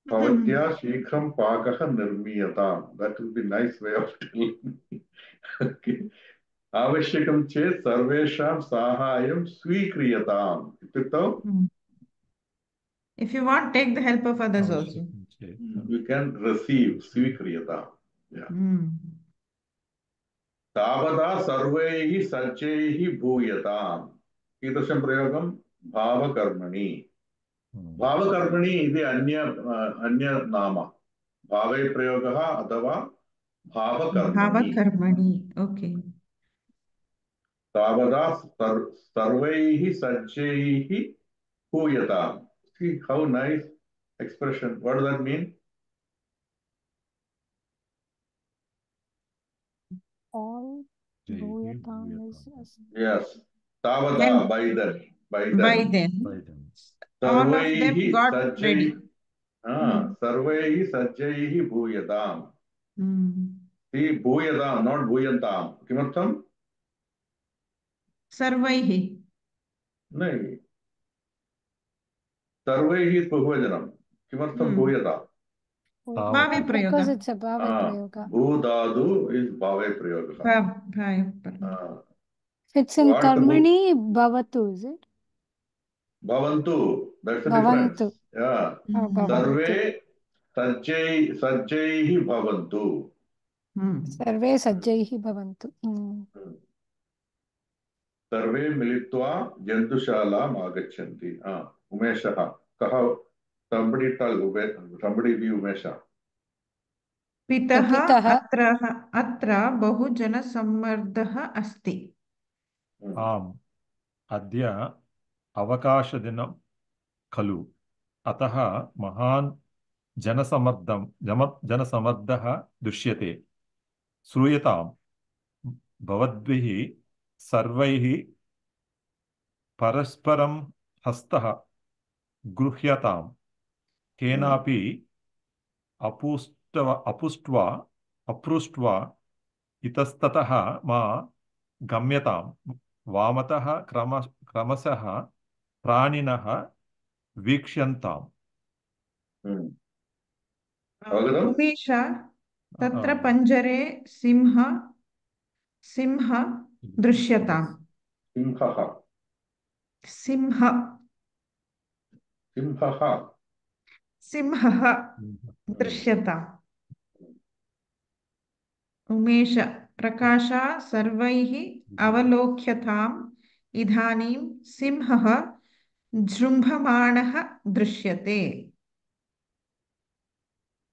Bhavatya Shikram Pakaha Nirmiyatam. That will be nice way of telling. Okay. Avashyakam Chet Sarvesham Sahayam Swikriyataam. If you want, take the help of others also. You can receive Swikriyataam. Yeah. Tavada Sarvaihi Sajjaihi Bhuyataam. Kidasham Prayogam Bhavakarmani. Bhavakarmani is anya nama. Bhave prayogaha अथवा भावकर्मणि. Bhavakarmani. Okay. तावदा सर्वैः सज्जैः पूयताम्. See how nice expression. What does that mean? All bhuyatam is Yes. Tavada, by then. By then. All of them got ready. Sarvaihi sajjaihi bhuyatam. See, bhuyatam, not bhuyantam. Kimartham? Sarvaihi. No. Sarvaihi is Bahuvachanam. Kimartham bhuyata? Bhave because prayoga. it's a bhave prayoga. Bhudadu is bhave prayoga. Bhave prayoga. If it's in karmani, bhavatu, is it? Bhavantu. That's the Bhavantu. difference. Yeah. Bhavantu. Sarve sajjaihi bhavantu. Sarve sajjaihi bhavantu. Sarve militva jantushalam agachanti. Umeshaha. Kaha. Somebody be Umesha. Pitaha atra bahujana sammardaha asti. Adya avakashadinam khalu. Ataha mahan janasamardaha dushyate. Sruyatam bhavadvihi sarvaihi parasparam hastaha gruhyatam. Kenapi apustva itastataha ma gamyatam vamataha kramasaha praninaha vikshyantam. Umesha tatra panjare simha drishyatam. Simha drishyatam. Umesha prakasha sarvaihi avalokyatam idhanim simha jrumbhamanaha drishyate.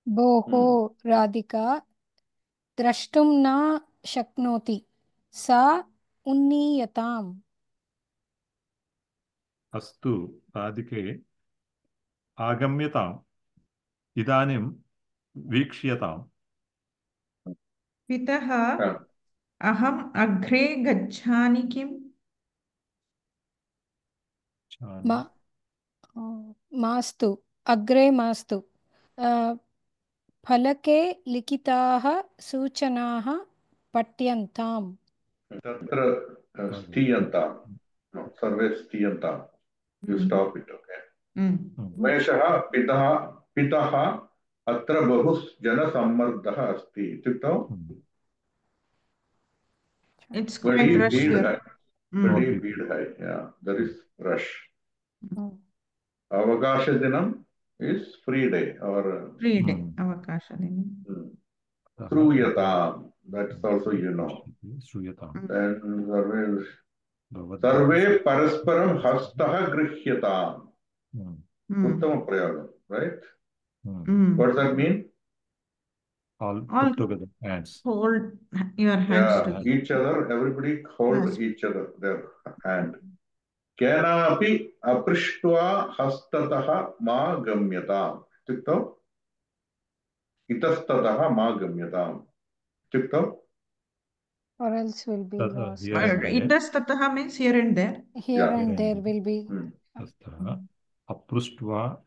Boho Radhika drashtum na shaknoti sa unniyatam. Astu Radhike agamyatam idanim vikshiyatam. Pitaha aham agre gacchani kim. Mastu agre mastu. Phalake likitaha suchanaha patyantam. Tatra stiyantam. No, sarve stiyantam. You stop it, okay? Umeshaha pitaha atra bahus jana sammardaha asti. It's quite rush here. Badi bid hai. Yeah, there is rush. Avakasha dinam is free day or free day. Avakasha dinam. Sruyatam. That's also you know. Sruyatam. And sarve parasparam hastaha grihyatam. Uttama prayogam, right? What does that mean? All put together, hands. Hold your hands together. Each other, everybody hold each other, their hand. Kenapi aprishtva hastataha ma gamyatam. Itukto? Itastataha ma gamyatam. Itukto? Or else will be lost. Itastataha means here and there. Here and there will be. Aprishtva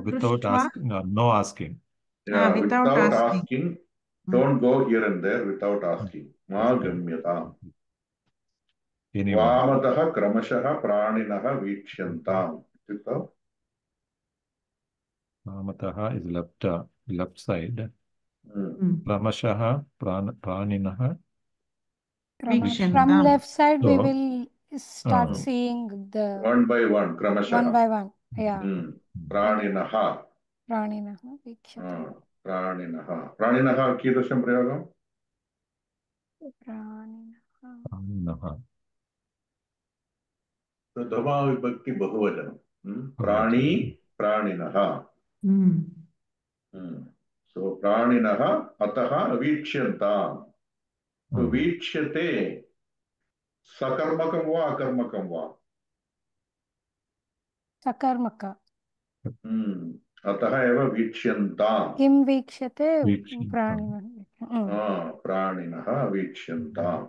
without asking, no asking. Yeah, without asking. Don't go here and there without asking. Ma gamyatam. Anyone. वामतः क्रमशः प्राणिनः वीक्ष्यन्ताम् इत्युक्तौ Vamatah is left side. Hmm. Kramashah praninah From Vikshantam. left side, we So, will start uh, seeing the One by one, one क्रमशः by one. Yeah. प्राणिनः प्राणिनः वीक्षते प्राणिनः प्राणिनः कीदृशं प्रयोगम् प्राणिनः praninah. प्रथमाविभक्ति बहुवचनं प्राणी प्राणिनः सो प्राणिनः अतः वीक्ष्यन्ताम् तो वीक्ष्यते सकर्मकं वा अकर्मकं वा सकर्मक अतः एव वीक्ष्यन्ताम् किं वीक्षते वीक्ष्यन्ताम्। प्राणिनः प्राणिनः वीक्ष्यन्ताम्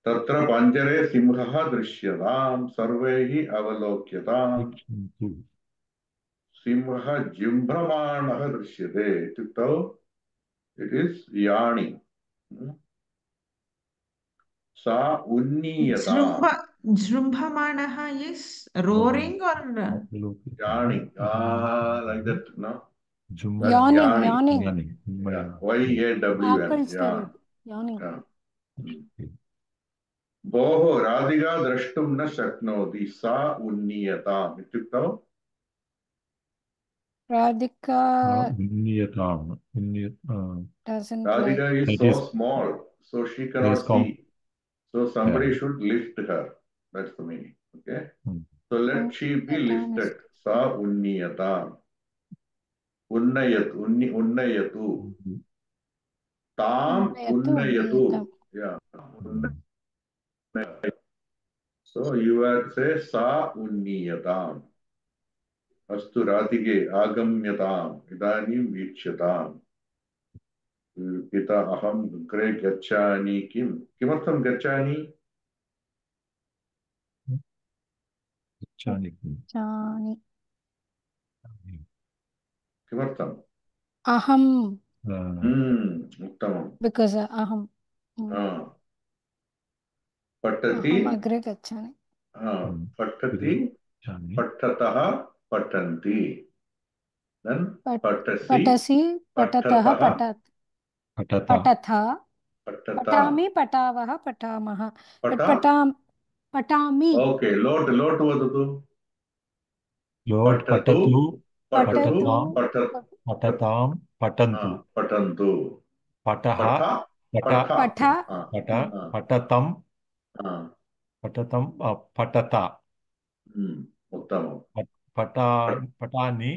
तत्र पञ्जरे सिंहः दृश्यताम् सर्वैः अवलोक्यताम् वीक्षन्तु। सिंहः जिम्भ्रमाणः दृश्यते इत्युक्तौ इट् इस् याणि सा उन्नीयताम् Jrumbhamanaha is roaring or याणि like that no that yawning याणि yawning YAWN apples terrible yawning भोः राधिका द्रष्टुं न शक्नोति सा उन्नीयताम् इत्युक्तौ Radhika Unniyatam. doesn't Radhika like is That so is- small so she That is cannot see so somebody Yeah. should lift her that's the meaning okay so let she be Unniyatam lifted sa unniyatam unnayatu tam unnayatu unniyatam. yeah so you have to say sa unniyatam अस्तु राधिके आगम्यताम् इदानीं वीक्ष्यताम् पिता अहम् अग्रे गच्छामि किमर्थं गच्छामि Chani. Chani किमर्थम् aham उत्तमम् because aham पठति aham agre gacchami पठति Chani. पठतः पठन्ति then पठसि patasi patatah patat Patata. patatha पठता patami patavah patamah but पठ patami ओके लोट् वदतु Lord पठतु patatu. पठतु Patatam. Patantu. पठन्तु Pataha. पठ Pata. patha Pata. Patatam. Patatam. Patata. उत्तमम् Patani.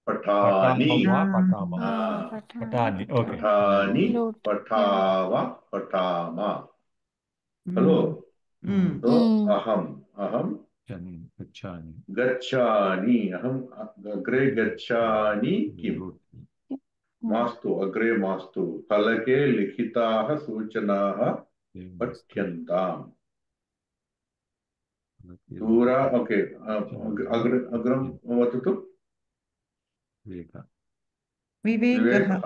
पठानि Patama. Patani. Okay. पठानि Loot. पठाव पठाम खलु तो अहं Chani. Chani. गच्छामि अहम् अग्रे गच्छामि किम् मास्तु अग्रे मास्तु फलके लिखिताः सूचनाः पठ्यन्ताम् दूर ओके अग्रं वदतु Vivekah.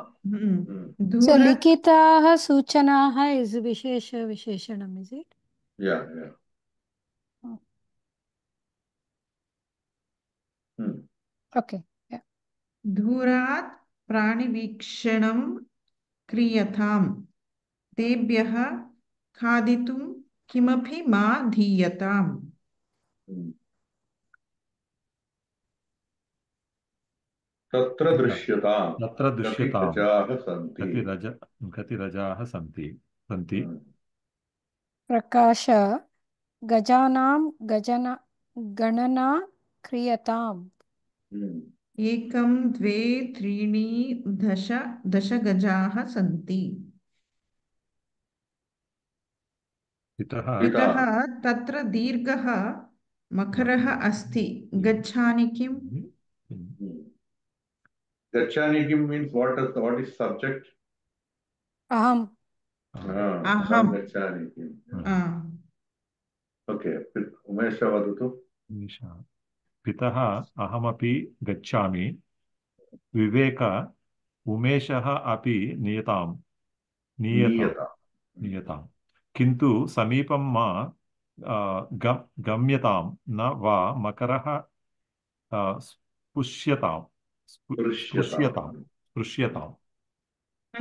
So Dhura. likitaah suchanaah is visheshanam is it या okay yeah Dhurat pranivikshanam kriyatham. Tebhyah khaditum kimapi ma dhiyatam. तत्र दृश्यताम् तत्र दृश्यताम् गजाः सन्ति कति रजाः सन्ति prakasha gajanam गणना क्रियताम् एकं द्वे त्रीणि दश गजाः सन्ति पितः तत्र दीर्घः मकरः अस्ति गच्छानि किम् गच्छानि किम् मीन्स् what is subject अहम् अहं गच्छानि किम् ओके उमेश वदतु पितः अहमपि गच्छामि विवेक उमेशः अपि नीयताम् किन्तु समीपं मा गम्यतां न वा मकरः स्पुष्यतां दृश्यताम्। स्पृश्यताम्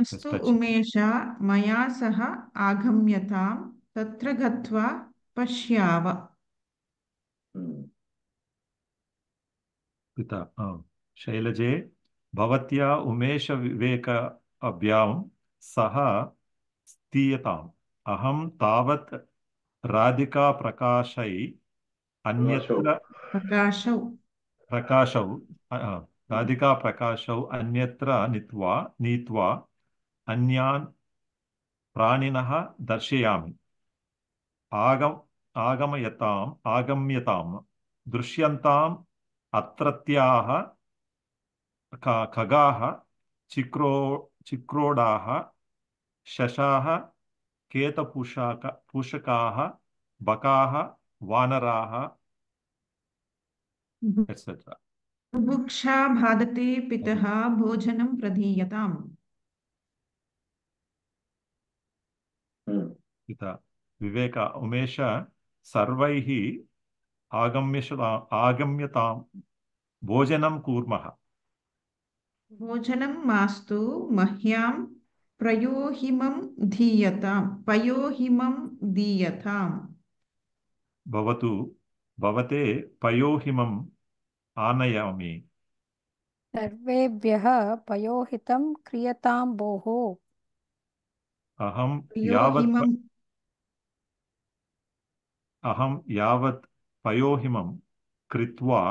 अस्तु टच उमेश, मया सह आगम्यतां, तत्र गत्वा पश्याव। पिता शैलजे भवत्या उमेशविवेक अभ्यां सह स्थीयताम् अहं तावत् राधिकाप्रकाशै प्रकाशौ। अन्यत्र प्रकाशौ। प्रकाशौ राधिकाप्रकाशौ अन्यत्र नीत्वा अन्यान् प्राणिनः दर्शयामि आगम्यताम् दृश्यन्ताम् अत्रत्याः खगाः चिक्रोडाः शशाः पूषकाः बकाः वानराः एट्सेट्रा। बुभुक्षा बाधते पितः, भोजनं प्रदीयताम्। पिता विवेक उमेश सर्वैः आगम्यतां भोजनं कुर्मः। भोजनं मास्तु मह्यां पयोहिमं दीयताम्। भवते पयोहिमम् आनयामि। सर्वेभ्यः पयोहितं क्रियतां भोः। अहं पयोहिमं यावत् पयोहिमं कृत्वा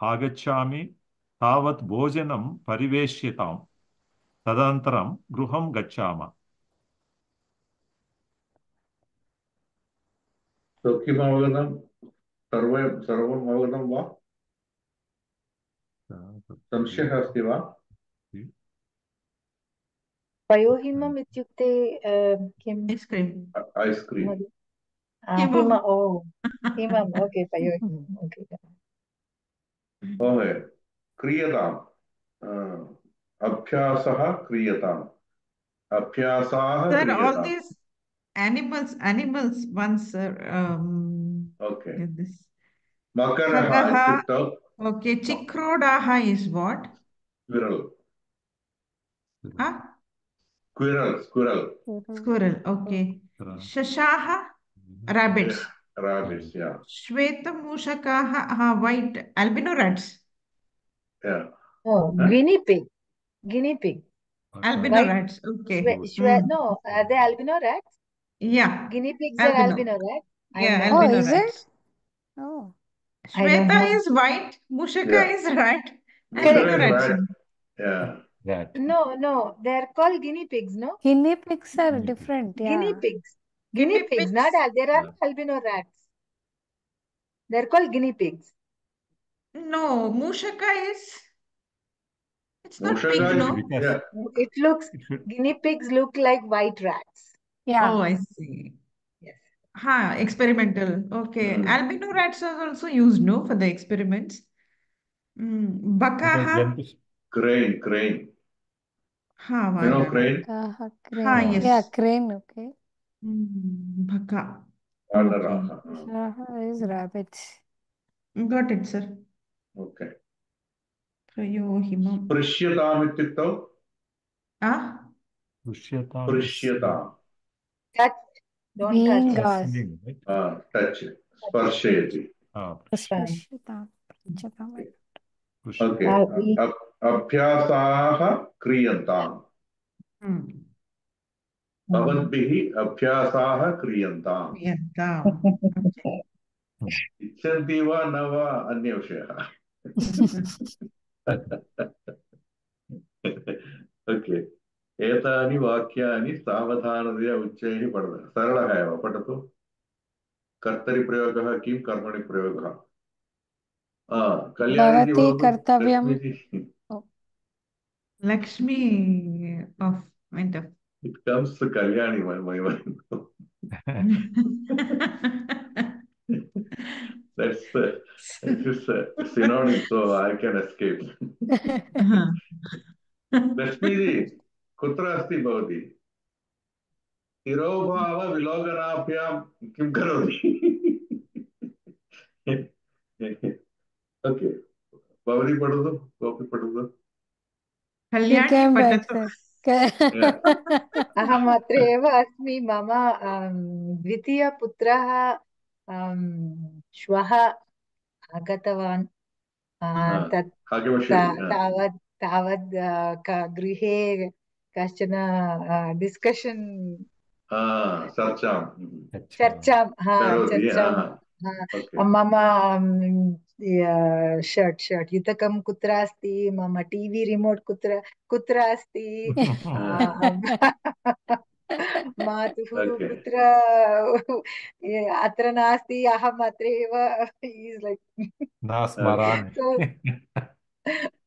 आगच्छामि तावत् भोजनं परिवेश्यताम् तदनन्तरं गृहं गच्छामः। किम् अवगतं? सर्वम् अवगतं वा? संशयः अस्ति वा? पयोहिमम् इत्युक्ते किम्? Ice cream. Ice cream. हिम, ओ हिमम्, ओके, पयोहिमम्, ओके। महोदय, क्रियताम् अभ्यासः क्रियताम् अभ्यासाः Sir, all क्रियताम्। these animals once, okay. this मकरः खगः, इत्युक्तौ okay, चिक्रोडाः is what? स्क्विरल्। Huh? Squirrel. Squirrel, okay. शशाः, rabbits. Rabbits, yeah. श्वेतमूषकाः, white, albino rats. Yeah. Oh, Huh? guinea pig. Albino White. rats, okay. No, are they albino rats? Yeah, Guinea pigs are albino rats. yeah, Oh, albino is rats. it? Oh, I don't Shweta know. is white, Mushaka Yeah. is rat, Mushaka albino is rats. rat. Yeah. That. No, they're called guinea pigs, no? guinea pigs are Guinea pig. different. Guinea Yeah. pigs. Guinea Guinea pigs, pigs. there are albino rats. They're called guinea pigs. No, Mushaka is, it's not Mushaka pig, is- no? Yeah. Guinea pigs look like white rats. Yeah. Oh, I see. Yes. Experimental. Okay. Albino rats are also used, no, for the experiments. Bakaha. Crane. You know crane? Crane. yes. Yeah, crane. Okay. Baka. Vanaraha. Is rabbits. Got it, sir. Okay. Prayohimam. Prishyatam ityuktau? Prishyataam. Touch. Don't Being touch. us. Touch. Sparshayati. Prishyatam. Okay. Abhyasaah kriyantam. भवद्भिः अभ्यासाः क्रियन्ताम्। इच्छन्ति वा न वा अन्य विषयः। Okay. एतानि वाक्यानि सावधानतया उच्चैः पठतु। सरलः एव, पठतु। कर्तरिप्रयोगः किं, कर्मणि प्रयोगः? कल्याणी भवति कर्तव्यं। Lakshmi of went up. It comes to Kalyani, my mind. This is a synonym, so I can escape. Lakshmi ji, kutra asti bhavati? तिरोभावविलोकनाभ्यां किं करोति? ओके, भवती पठतु, कोऽपि पठतु। He कल्याणी came back, पठतु। sir. अहम् अत्र एव अस्मि। मम द्वितीयपुत्रः श्वः आगतवान्। तत् भाग्यवश्यति। तावत् तावत् गृहे कश्चन डिस्कशन् चर्चां चर्चां ओके। मम शर्ट् युतकं कुत्र अस्ति, मम टीवी रिमोट् कुत्र अस्ति, मातुः ओके। कुत्र अत्र नास्ति, अहम् अत्र एव नास्मरामि। You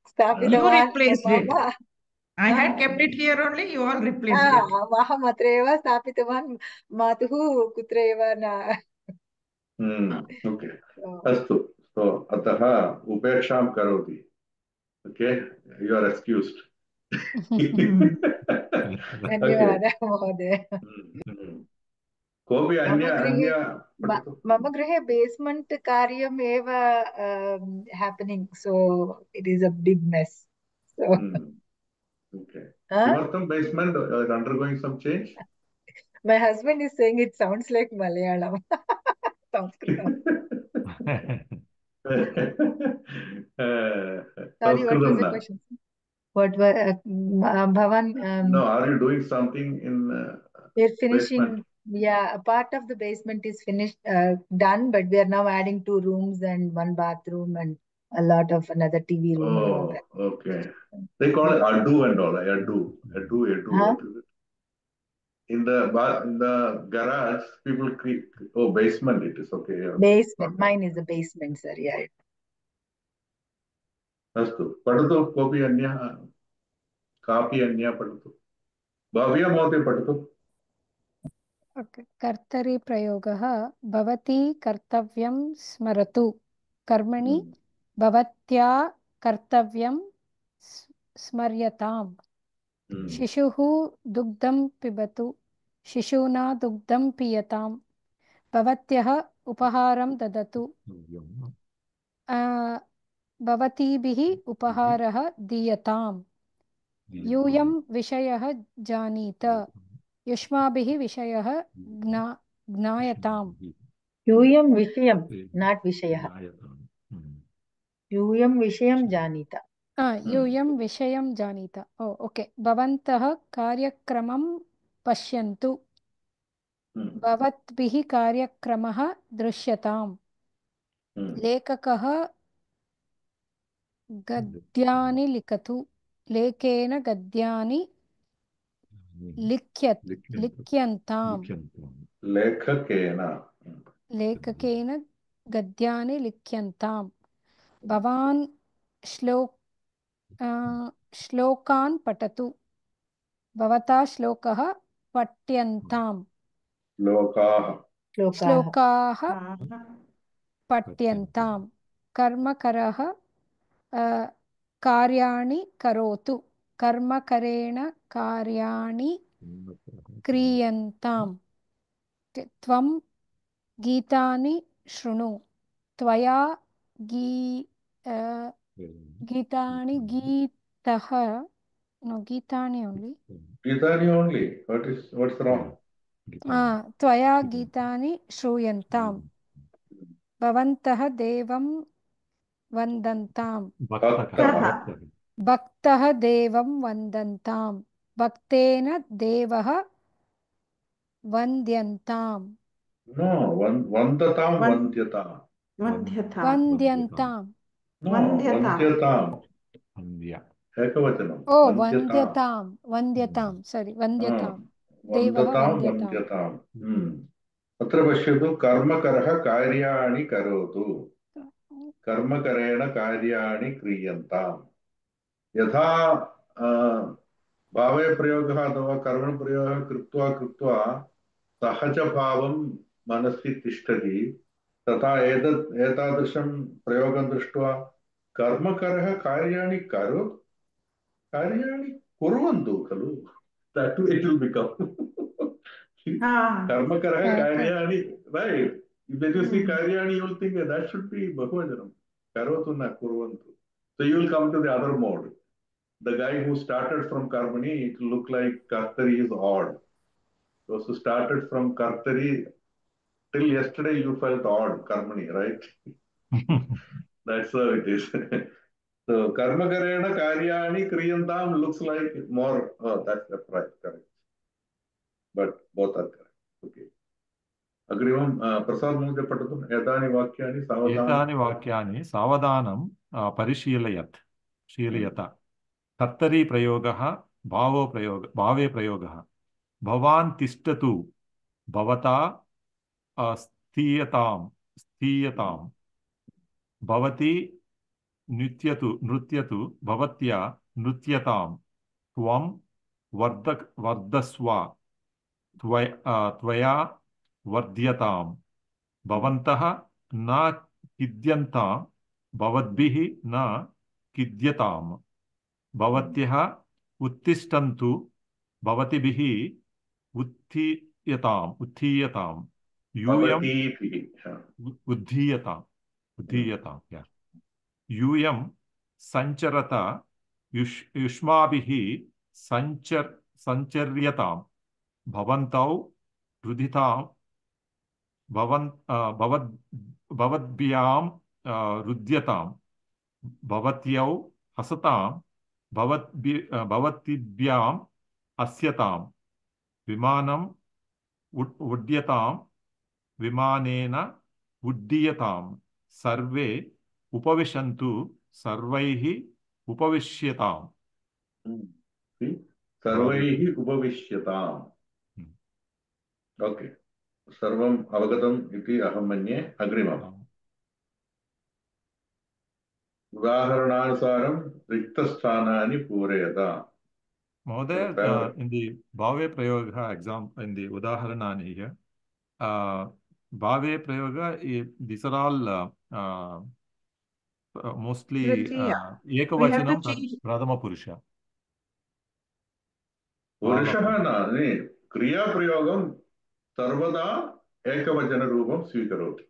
स्थापितवान्। replaced it. मम I had kept it here only. You all replaced it. अहम् अत्र एव स्थापितवान्, मातुः कुत्र एव न। ओके, अस्तु। अतः उपेक्षां करोति। Okay, you are excused. धन्यवादः महोदय। कोऽपि अन्य मम गृहे बेस्मेण्ट् कार्यम् एव happening, so it is a big mess. किमर्थं basement undergoing some change? My husband is saying it sounds like Malayalam. Sanskritam. Sorry, what was the question? What Bhavan? No, are you doing something in we're finishing. basement? Yeah, a part of the basement is finished, done, but we are now adding 2 rooms and 1 bathroom and a lot of another TV room and all that. Okay. They call it adu and all. Adu. Huh? What is it? In the garage, people creep. Oh, basement. It is okay. Yeah. Basement. Mine is a basement, sir. Yeah. अस्तु, पठतु। कोऽपि अन्यः, कापि अन्या पठतु। भव्या महोदय पठतु। कर्तरि प्रयोगः। भवती कर्तव्यं स्मरतु। कर्मणि भवत्या कर्तव्यं स्मर्यताम्। शिशुः दुग्धं पिबतु, शिशुना दुग्धं पीयताम्। भवत्यः उपहारं ददतु, भवतीभिः उपहारः दीयताम्। यूयं विषयः जानीत, युष्माभिः विषयः ज्ञायताम्। यूयं विषयं, नाट् विषयः। यूयं विषयं जानीत। यूयं विषयं जानीत। ओके। भवन्तः कार्यक्रमं पश्यन्तु, भवद्भिः कार्यक्रमः दृश्यताम्। लेखकः गद्यानि लिखतु, लेखेन गद्यानि लिख्यन्ताम्। लेखकेन गद्यानि लिख्यन्ताम्। भवान् श्लोकान् पठतु, भवता श्लोकः पठ्यन्ताम्। श्लोकाः पठ्यन्ताम्। कर्मकरः कार्याणि करोतु, कर्मकरेण कार्याणि क्रियन्ताम्। त्वं गीतानि शृणु, त्वया गीतानि गीतः नो गीतानि ओन्ली what's wrong? त्वया गीतानि श्रूयन्ताम्। भवन्तः देवं वन्दन्ताम्, भक्तः देवं वन्दन्ताम्। भक्तेन देवः वन्द्यन्ताम्। No, vandatam, vandyata. वन्द्यन्ताम्। Vandyataam. एकवचनं। वन्द्यताम्, वन्द्यताम्, सारी, वन्द्यताम्। देवः वन्द्यताम्। अत्र पश्यतु, कर्मकरः कार्याणि करोतु, कर्मकरेण कार्याणि क्रियन्ताम्। यथा भावप्रयोगः अथवा कर्मप्रयोगः कृत्वा सहजभावं मनसि तिष्ठति, तथा एतादृशं प्रयोगं दृष्ट्वा कर्मकरः कार्याणि कुर्वन्तु खलु, that way it will become Karmakarah karyani, right? If you see Hmm. karyani, you will think that should be Bahuvajanam. Karotu na kurvantu. So you will come to the other mode. The guy who started from Karmani, it will look like Kartari is odd. Those who started from Kartari, till yesterday you felt odd, Karmani, right? That's how it is. So Karmakarena Karyani Kriyantam looks like more, oh, that's right, correct. But both are correct. Okay. अग्रिमं प्रसाद महोदय पठतु एतानि वाक्यानि सावधानं एतानि वाक्यानि सावधानं शीलयत कर्तरी प्रयोगः भावे प्रयोगः भवान् तिष्ठतु भवता स्थीयतां भवती नृत्यतु भवत्या नृत्यतां त्वं वर्धस्व त्वया वर्ध्यतां भवन्तः न खिद्यन्तां भवद्भिः न खिद्यतां भवत्यः उत्तिष्ठन्तु भवतिभिः उत्थीयतां यूयं उद्धीयतां यूयं सञ्चरत युष्माभिः सञ्चर्यतां भवन्तौ रुदितां भवद्भ्यां रुद्यतां भवत्यौ हसतां भवद्भ्याम् अस्यतां विमानम् उड्यतां विमानेन उड्डीयतां सर्वे उपविशन्तु सर्वैः उपविश्यताम् सर्वैः उपविश्यताम् ओके सर्वम् अवगतम् इति अहं मन्ये अग्रिमम् उदाहरणानुसारं रिक्तस्थानानि पूरयत महोदय in the bhave prayoga exam in the udaharanani here bhave prayoga these are all mostly ekavachanam pradhama purusha पुरुषः न क्रियाप्रयोगं सर्वदा एकवचनरूपं स्वीकरोति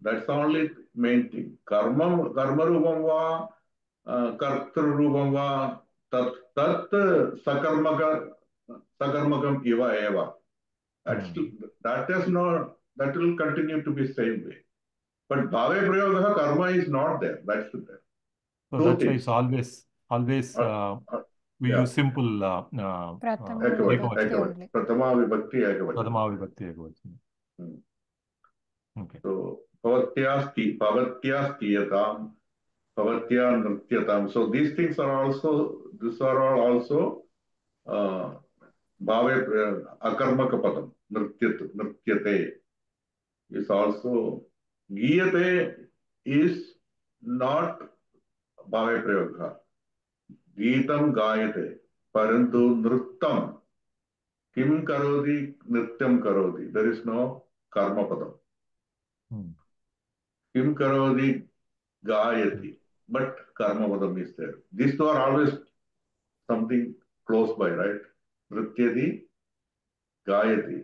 that's only main thing कर्मरूपं वा कर्तृरूपं वा तत् सकर्मकम् इव एव that will continue to be same way but bhave prayogah karma is not there that's there so that's why it's always we use simple prathama vibhakti ekavachanam okay so bhavatya sthiyatam bhavatya nrityatam so these things are also bhave akarmaka padam nrityate is also giyate is not bhave prayoga गीतं गायते परंतु नृत्यं किं करोति नृत्यं करोति there is no कर्मपदम किं करोति गायति बट कर्मपदम is there this two are always something close by right नृत्यति गायति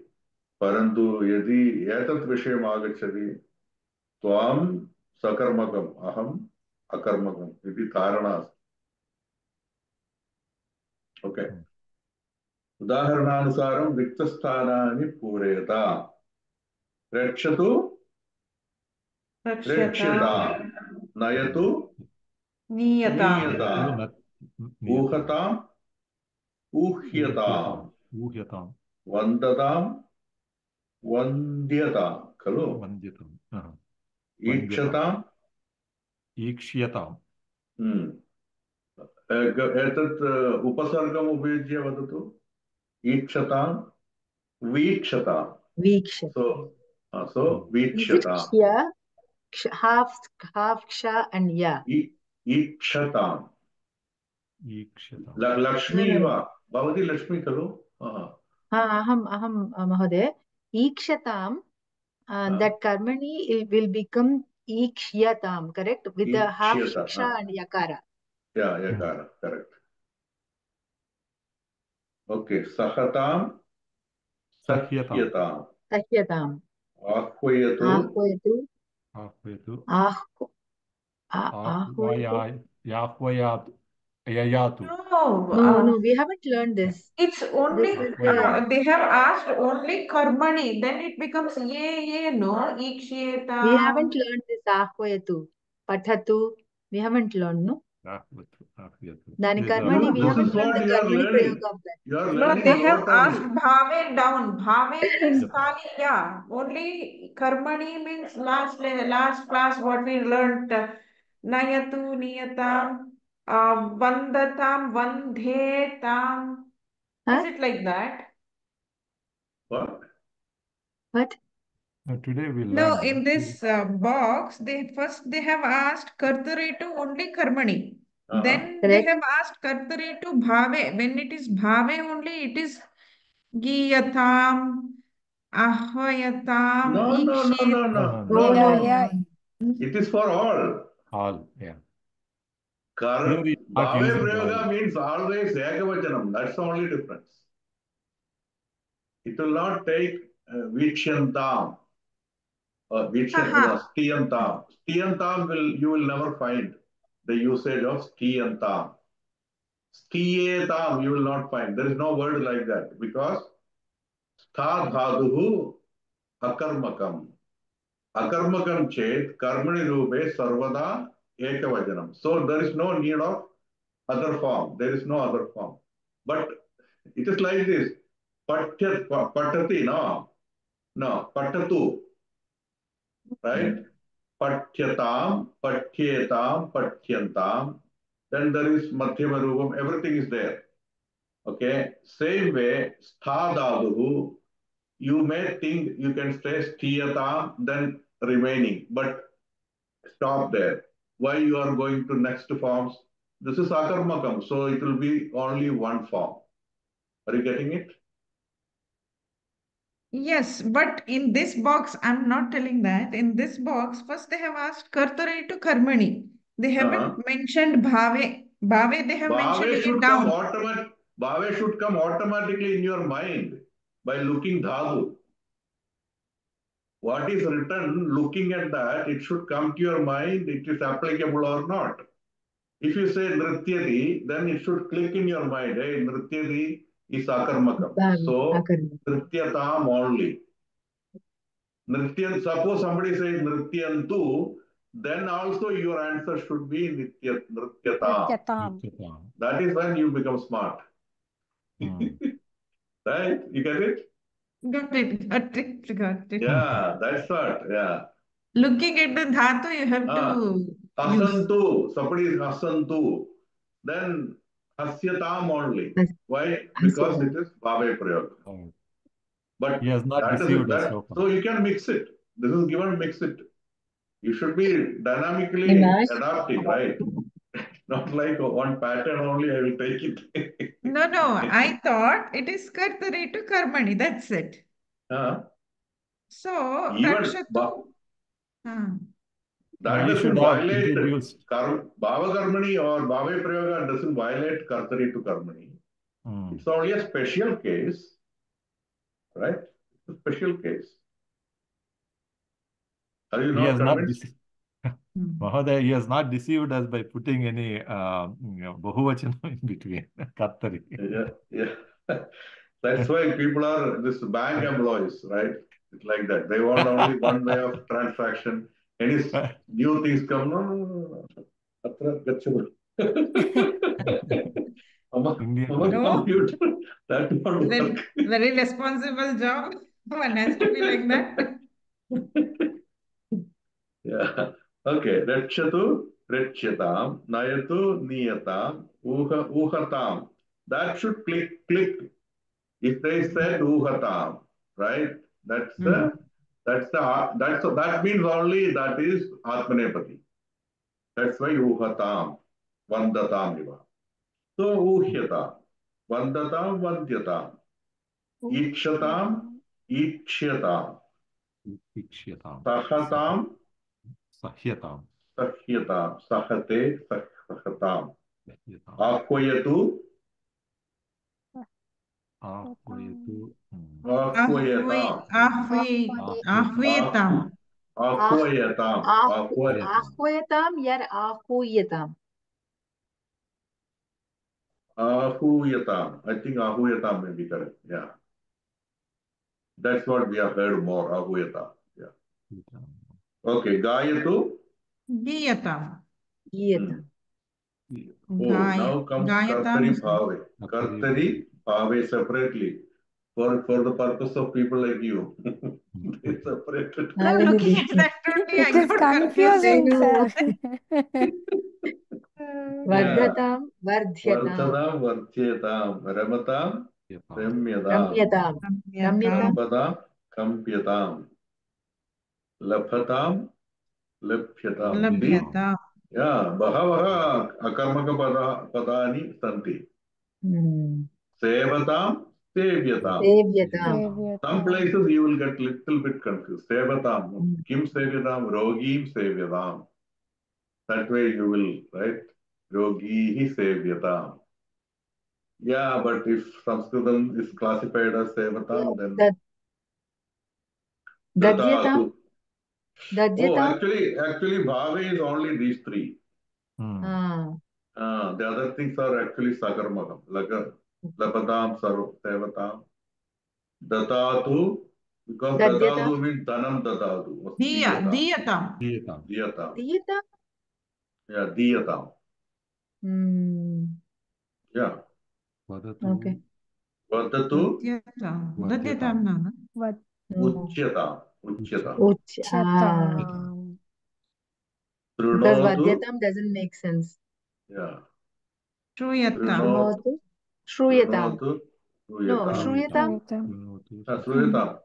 परंतु यदि एतत् विषयम् आगच्छति त्वां सकर्मकम् अहम् अकर्मकम् इति धारणा अस्ति ओके उदाहरणानुसारं रिक्तस्थानानि पूरयत रक्षतु रक्ष्यतां नयतु नीयताम् ऊहताम् ऊह्यताम् वन्दतां वन्द्यतां खलु ईक्षताम् ईक्ष्यताम् एतत् उपसर्गम् उपयुज्य वदतु ईक्षतां वीक्षतां so वीक्षतां half ksha and ya ईक्षतां Lakshmi वा भवती लक्ष्मी खलु aham mahoday ईक्षतां that karmani will become ikshyatam correct with the half ksha and yakara yakara correct okay sahatam Sahyatam. Sahyatam. Sahyatam. Ahvayatu. Ahvayatu. Ahvayatu. Ahvayatu. Yahvayatu. Yayatu. No, we haven't learned this. It's only, This is they have asked only karmani, then it becomes ye, no? we Ikshetam. haven't learned this ahvayatu. Pathatu. We haven't learned, no? Ahvayatu. Dani This is karmani, we This haven't is learned what the you are karmani learning. prayoga of that. You are No, learning they have lot asked only. bhave down. Bhave is Yep. kali, yeah. Only karmani means last class what we learned. Nayatu, niyatam, vandatam, vandhetam. Is Huh? it like that? What? What? Today we No, learned. in this box, they have asked kartare to only karmani. Then they Correct. have asked kartare to bhave. When it is bhave only, it is giyatam, ahvayatam, No, no, no, no, no. No, No, Yeah, no, yeah. no. It is for all. all. Yeah. Kar Here we are not Bhave using Prayoga all. means always Ekavachanam. That's the only difference. It will not take Vichyantam or Aha. Stiyantam. Stiyantam you will never find the usage of Stiyantam. Stiyetam you will not find. There is no word like that because Stha Dhaduhu Akarmakam. Akarmakam chet karmani rube sarvada ekavajanam. So there is no need of other form. There is no other form. But it is like this. Patati, no, patatu, right? Pathyatam, pathyetam, pathyantam. Then there is madhyama rupam. Everything is there. Okay. Same way, sthadaduhu. You may think you can say sthiyatam, then remaining, but stop there. Why you are going to next forms? This is akarmakam, so it will be only one form. Are you getting it? Yes, but in this box, I'm not telling that. In this box, first they have asked kartare to karmani. They haven't mentioned bhave. Bhave, they have mentioned Bhave it should come down. Bhave should come automatically in your mind by looking dhatu. What is written, looking at that, it should come to your mind, it is applicable or not. If you say nrityati, then it should click in your mind. Hey, nrityati is akarmakam. So, Akarma. nrityatam only. Suppose somebody says nrityantu, then also your answer should be nrityatam. Nityatam. That is when you become smart. Right? You get it? Got it. Yeah, that's what. Yeah. Looking at the dhatu, you have to use. Hasantu. Somebody is hasantu. Then hasyatam only. Why? Because it is bhave prayoga. But he has not that deceived is us that. so far. So you can mix it. This is given mix it. You should be dynamically Nimash? adapting, right? Not like one pattern only, I will take it. No, I thought it is kartare to karmani. That's it. So, Even rakshatu. that You should doesn't have violate introduced. Bhava Karmani or Bhave Prayoga doesn't violate Kartari to Karmani. It's only a special case, right? It's a special case. Are you He has not not convinced? Mahoday, he has not deceived us by putting any bahuvachanam in between. Kartari. Yeah. That's why people are this bank employees, right? It's like that. They want only one way of transaction. Any new things come, no. No. Computer, that won't work. Very responsible job. One has to be like that. Yeah. Okay. Rakshatu, Rakshyatam, Nayatu, Niyatam, Uhatam. That should click. If they said Uhatam, right? That means only that is Atmanepati. That's why Uhatam, Vandatam iva. So Uhyatam, Vandatam, Vandyatam, Ikshatam, Ikshyatam, Sahatam, Sahyatam. Sahyatam, Sahate, Sahatam, Ahvayatu, Ahvayatu, Ahvayatam. Ahvayatam. Ahvayatam. Ahvayatam or ahuyatam. Ahuyatam. I think Ahuyatam may be correct. Yeah. That's what we have heard more. Ahuyatam. Yeah. Okay. Gayatu. Giyatam. Giyatam. Oh, now comes Kartari Gayatam. Bhave. Kartari Bhave separately. For the purpose of people like you. They separated. No, looking at that only, I It is got confused. confusing, sir. Vardhatam, vardhyatam. Vartadam, Vartyetam. Ramatam, Ramyadam. Ramyatam. Ramyatam. Kampadam, Kampyatam. Laphatam, Lapyatam. Labhyatam. Yeah, Bahavaha Akarmaka Padani Santi. Sevatam, Sevyatam. Sevyatam. Some places you will get little bit confused. Sevatam, Kim Sevyatam, Rogim Sevyatam. That way you will, right? Yogihi Sevyatam. Yeah, but if Sanskritam is classified as Sevatam, then Dadyatam. Oh, Dadyatam. actually, Bhave is only these three. Ah. The other things are actually Sakarmakam. Lapatam, Sevatam. Datatu, because Dadyatam. Datatu means Dhanam Datatu. Diyatam. Diyatam. Diyatam. Yeah, Diyatam. Yeah. Okay. Vadatu. Dadyatam. Uchyatam. Uchyatam. Because Vadyatam doesn't make sense. Yeah. Shruyatam. Shruyatam. No, Shruyatam. Shruyatam.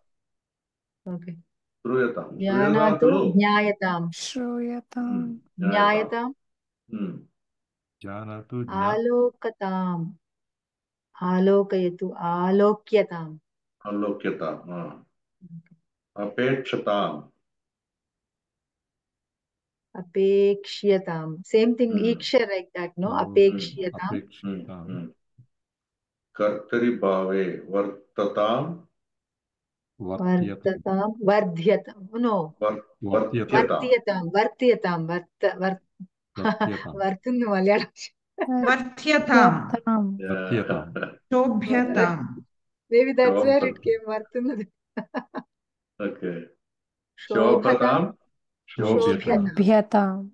Okay. Shruyatam. Jnanatu Jnayatam. Shruyatam. Jnayatam. Janatu Alokatam. Alokayatu. Alokyatam. Alokyatam. Apekshatam. Apekshyatam. Same thing, Iksha like that, no? Apekshyatam. Kartari Bhave. Vartatam. Vartatam. Vardhyatam. No. Vartyatam. Vartyatam. Vartundu Malayalam. Vartyatam. Shobhyatam. Maybe that's where it came. Vartundu. Okay. Shobhatam. Shobhyatam.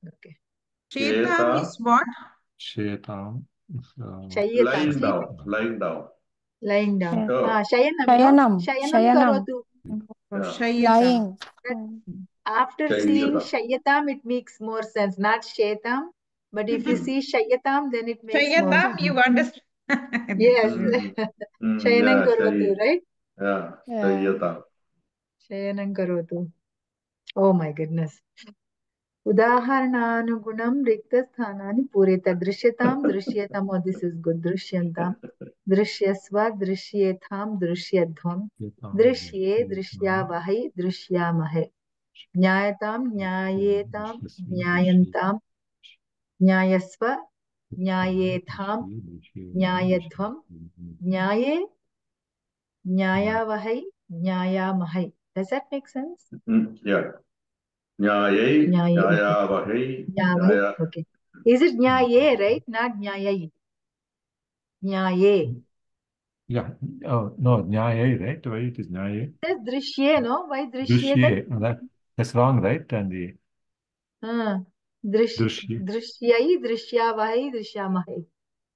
Okay. Shetam is what? Shetam. Lying down. Lying down. Lying down. Oh. Shayanam. Shayanam karotu. Lying. After seeing Shayatam, it makes more sense. Not Shetam, but if you see Shayatam, then it makes more sense. Shayatam, you understand? Yes. Shayanam karotu, right? Yeah. Shayatam. Shayanam karotu. Oh my goodness. Udaharananugunam riktasthanani pureta drisyatam drishyatam. Oh, this is good. Drishyantam. Drishyasva drishyetham drishyadhvam. Drishye drishyavahai drishyamahe. Jnayatam jnayetam jnayantam. Jnayasva jnayetham jnayadhvam. Jnaye jnayavahai jnayamahai. Does that make sense? Yeah. Nyayai, Nyayavahai, Nyavahi. Okay. Is it Nyaye, right? Not Nyayai. Nyaye. Yeah. Oh, no, Nyayai, right? Why it is Nyayai? It says Drishye, no? Why Drishye? Drishye. That's wrong, right? And the Drishyai, Drishyavahai, Drishyamahai.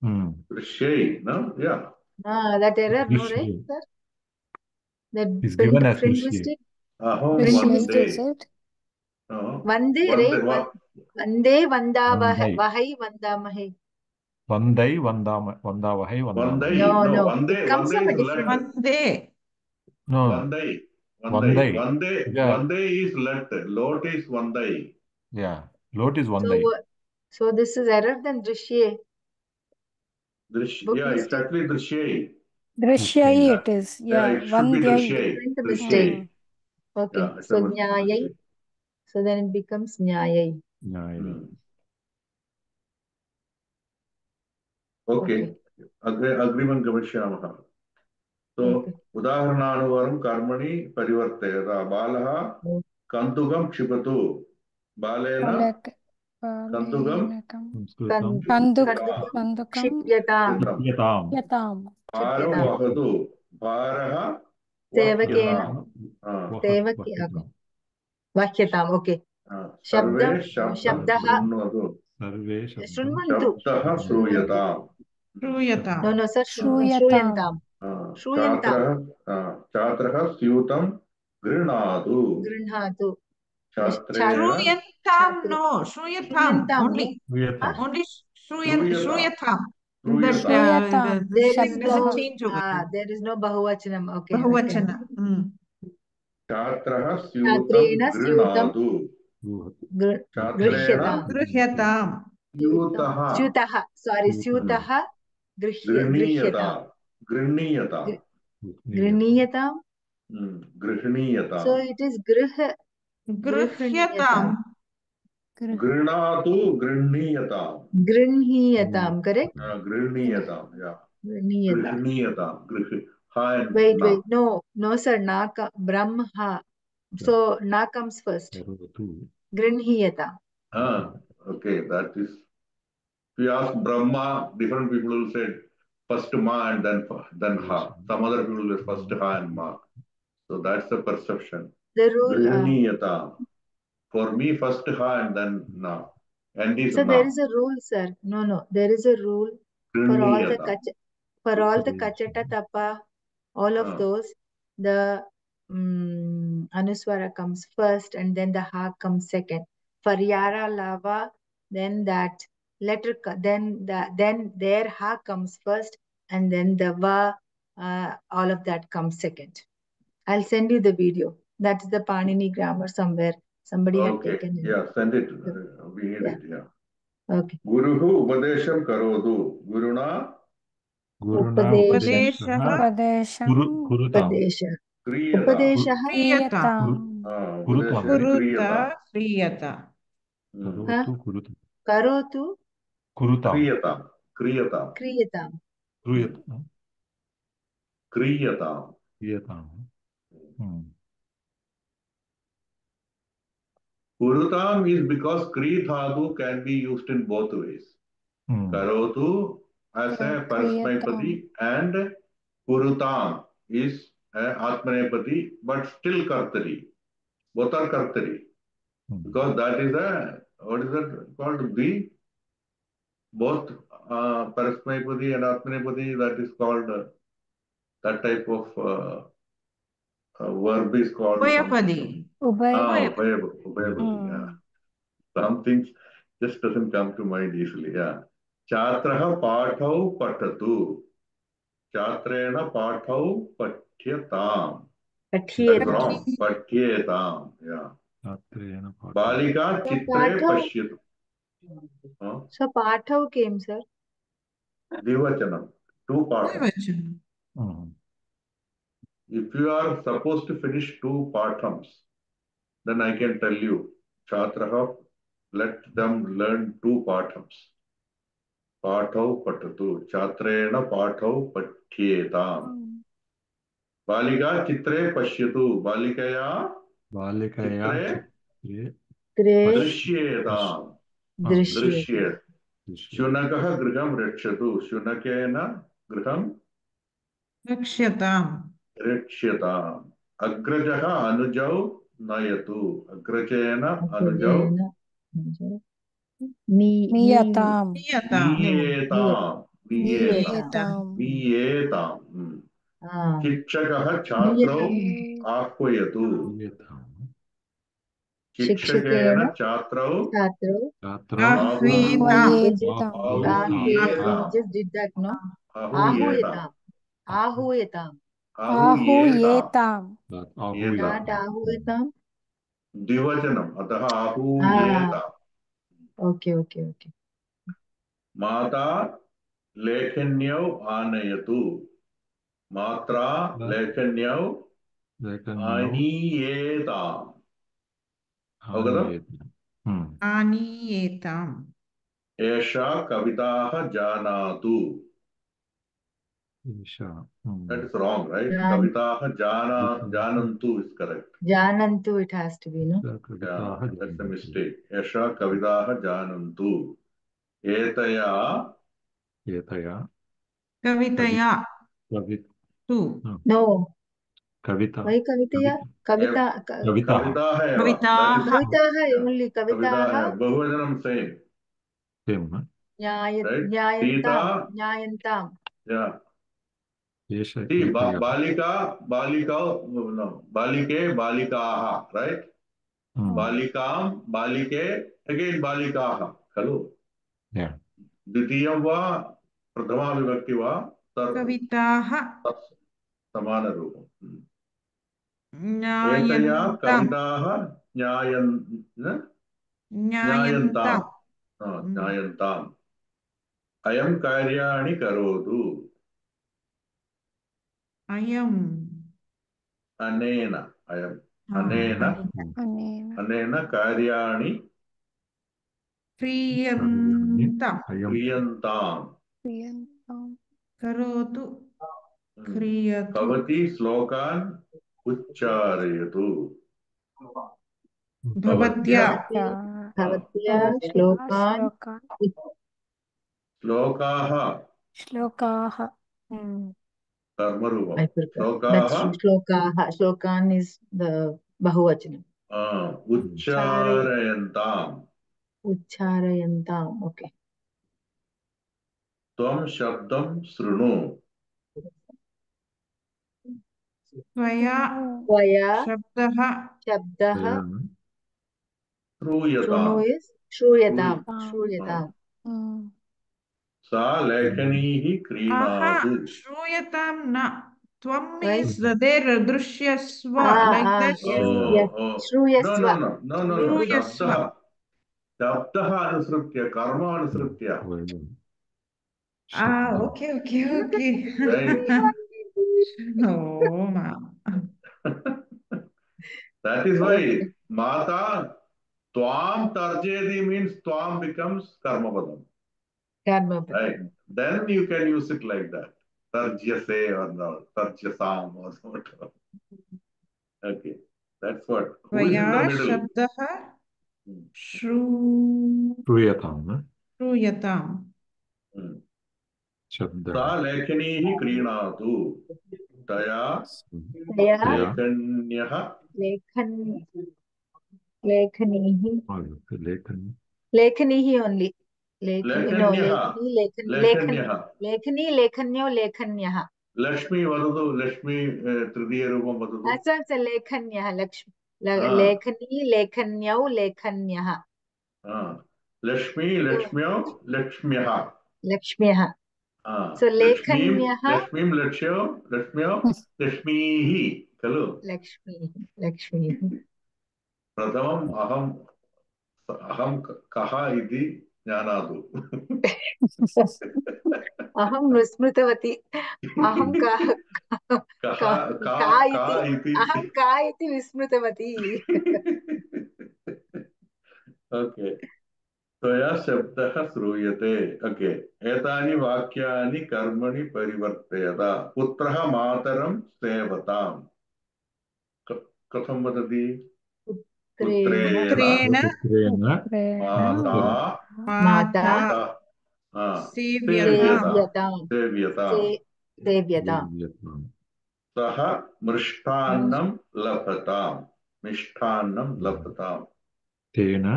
Drishye, no? Yeah. That error, no, right, sir? That is given as linguistic. Vande, right? Vande, Vandavahai, Vandamahe. Vandai, Vandavahai, Vandamahe. No. Vande, It comes from a different. Vande. No. Vande is let. Lot is Vandai. Yeah. Lot is Vandai. So this is error then Drishye. Yeah, it's actually Drishye. Drishyai it is. Yeah, it should be Drishye. Mistake. Okay. Yeah, so Nyayai. So then it becomes Nyayai. Okay. Agreement Gavashyamaha. So उदाहरणानुसारं कर्मणि परिवर्तयत बालः कन्दुकं क्षिपतु बालेन कन्दुकं संस्कृतं कन्दुकं क्षिप्यताम् क्षिप्यताम् यताम् भारं वहतु भारः सेवकेन वह्यताम् वाह्यताम् okay सर्वे शब्दः शृण्वन्तु सर्वे शृण्वन्तु शब्दः श्रूयताम् श्रूयताम् नो नो सर श्रूयताम् छात्रः स्यूतं गृह्णातु गृह्णातु छात्रेण श्रूयन्तां नो श्रूयताम् only श्रूयताम् श्रूयताम् श्रूयताम् there is doesn't no change over there. there is no bahuvachanam okay बहुवचन छात्रः स्यूतं छात्रेण स्यूतं गृह्णातु गृह्यताम् गृह्यताम् स्यूतः स्यूतः sorry स्यूतः गृह्णीयताम् गृह्णीयताम् गृह्णीयताम् गृह्णीयताम् so it is गृह्यताम् गृह्णातु गृह्णीयताम् गृह्णीयताम् correct गृह्णीयताम् गृह्णीयताम् wait no sir na brahma so na comes first grinhiyata okay that is if you ask Brahma different people will say first ma and then ha some other people will say first ha and ma so that's the perception the rule grinhiyatam for me first ha and then na and is so na there is a rule sir no there is a rule for all the kachata tapa all of those the anuswara comes first and then the ha comes second for yara lava then that letter then their ha comes first and then the va all of that comes second. I'll send you the video. That's the Panini grammar somewhere somebody had taken it. Send it we need it okay guruhu upadesham karotu guruna उपदेशः करोतु क्रियताम् Kurutam is because Kri Dhatu can be used in both ways. Karotu as a Parasmaipadi and Kurutam is Atmanepadi but still Kartari. Both are Kartari. Because that is what is that called? Both Parasmaipadi and Atmanepadi, that is called, that type of verb is called Ubhayapadi. Ubhayapadi, yeah. Some things just doesn't come to mind easily, yeah. Chatraha pathau patatu. Chatrena pathau pathyatam. That's wrong. Pathyetam, yeah. Balika chitre pashyatu. So pathau came, sir. Divachanam. Two pathams. If you are supposed to finish two pathams, then I can tell you, Chatraha, let them learn two pathams. Pathau patatu. Chatrena pathau pathyetam. Balika chitre pashyatu. Balikaya chitre drishyetam. Drishyet. Shunakah griham rakshatu. Shunakena griham Rakshatam. Agrajaha anujau nayatu. Agrajena anujau niyatam. Niyetam. Shikshakah chatrau ahvayatu. Shikshakena chatrau ahvayetam. Just did that, no? Ahuyetam. Not ahuyetam. Divachanam. Ataha ahuyetam. Okay. Mata lekanyau anayatu. Matra lekanyau aniyetam. आनीयेताम्. Esha kavitaha janatu. Isha. That is wrong, right? Jan- Kavitaha janantu is correct. Janantu it has to be, no? Yeah, that's a mistake. Yasha kavidaha janantu. Etaya Etaya. Kavitaya. Kavit. Tu. No. Kavita. Why Kavitaya? Kavita. Kavitaha. kavitaha eva. Kavitaha. That is Kavitaha only. kavitaha. Kavitaha. Bahuvajanam same, Same, huh? right? Nyayantam. Sita, Nyayantam. yeah. Esha See, Etaya. no, balike, balikaha, right? Balikam, balike, again balikaha. Hello. Yeah. द्वितीयं वा प्रथमा विभक्ति वा Kavitaha. समानरूपम् एतया Nyayantam. कविताः Nyayantam. ज्ञायन्ताम् अयं कार्याणि करोतु Ayam. अनेन अनेन कार्याणि Kriyantam. क्रियन्ताम् Karotu. Kriyatu. भवती श्लोकान् उच्चारयतु Bhavatya. Bhavatya shlokan. श्लोकाः कर्मरूपम् I forgot. श्लोकाः That's shlokaha. Shlokan is the Bahuvachanam. उच्चारयन्ताम् Ucharayantam. Okay. त्वं शब्दं शृणु Tvaya. Tvaya Shabdaha. shabdaha. श्रूयताम् Shunu is Shruyatam. Shruyatam. सा लेखनीः क्रीणातु Shruyatam na. Tvam Right? means there drishyasva like that. Yes, yes. Shruyasva. no Shruyasva. शब्दः अनुसृत्य कर्म अनुसृत्य Okay. right Oh, ma. that is why mata tvam tarjeti means tvam becomes karmapadam right then you can use it like that tarjyase or not tarjyasam or whatever okay that's what who is in the Tvaya middle shabdaha shruyatam. सा लेखनीः क्रीणातु तया लेखन्यः Lekhanihi only. लेखन्यः Lekhanyo. Lakshmi वदतु लक्ष्मी तृतीयरूपं वदतु That's a lekhanyah. Lekhani, lekhanyau, lekhanyah. Lakshmi लक्ष्म्यौ लक्ष्म्यः Lakshmyah. So lekhanyah. लक्ष्मीं लक्ष्म्यौ लक्ष्मीः खलु Lakshmi. प्रथमम् अहं कः इति जानातु Aham smritavati. Aham ka iti vismritavati. Okay त्वया शब्दः श्रूयते ओके एतानि वाक्यानि कर्मणि परिवर्तयत पुत्रः मातरं सेवताम् कथं वदति पुत्रेण Mata Sevyata. Sevyata. सः मृष्टान्नं लभताम् Tena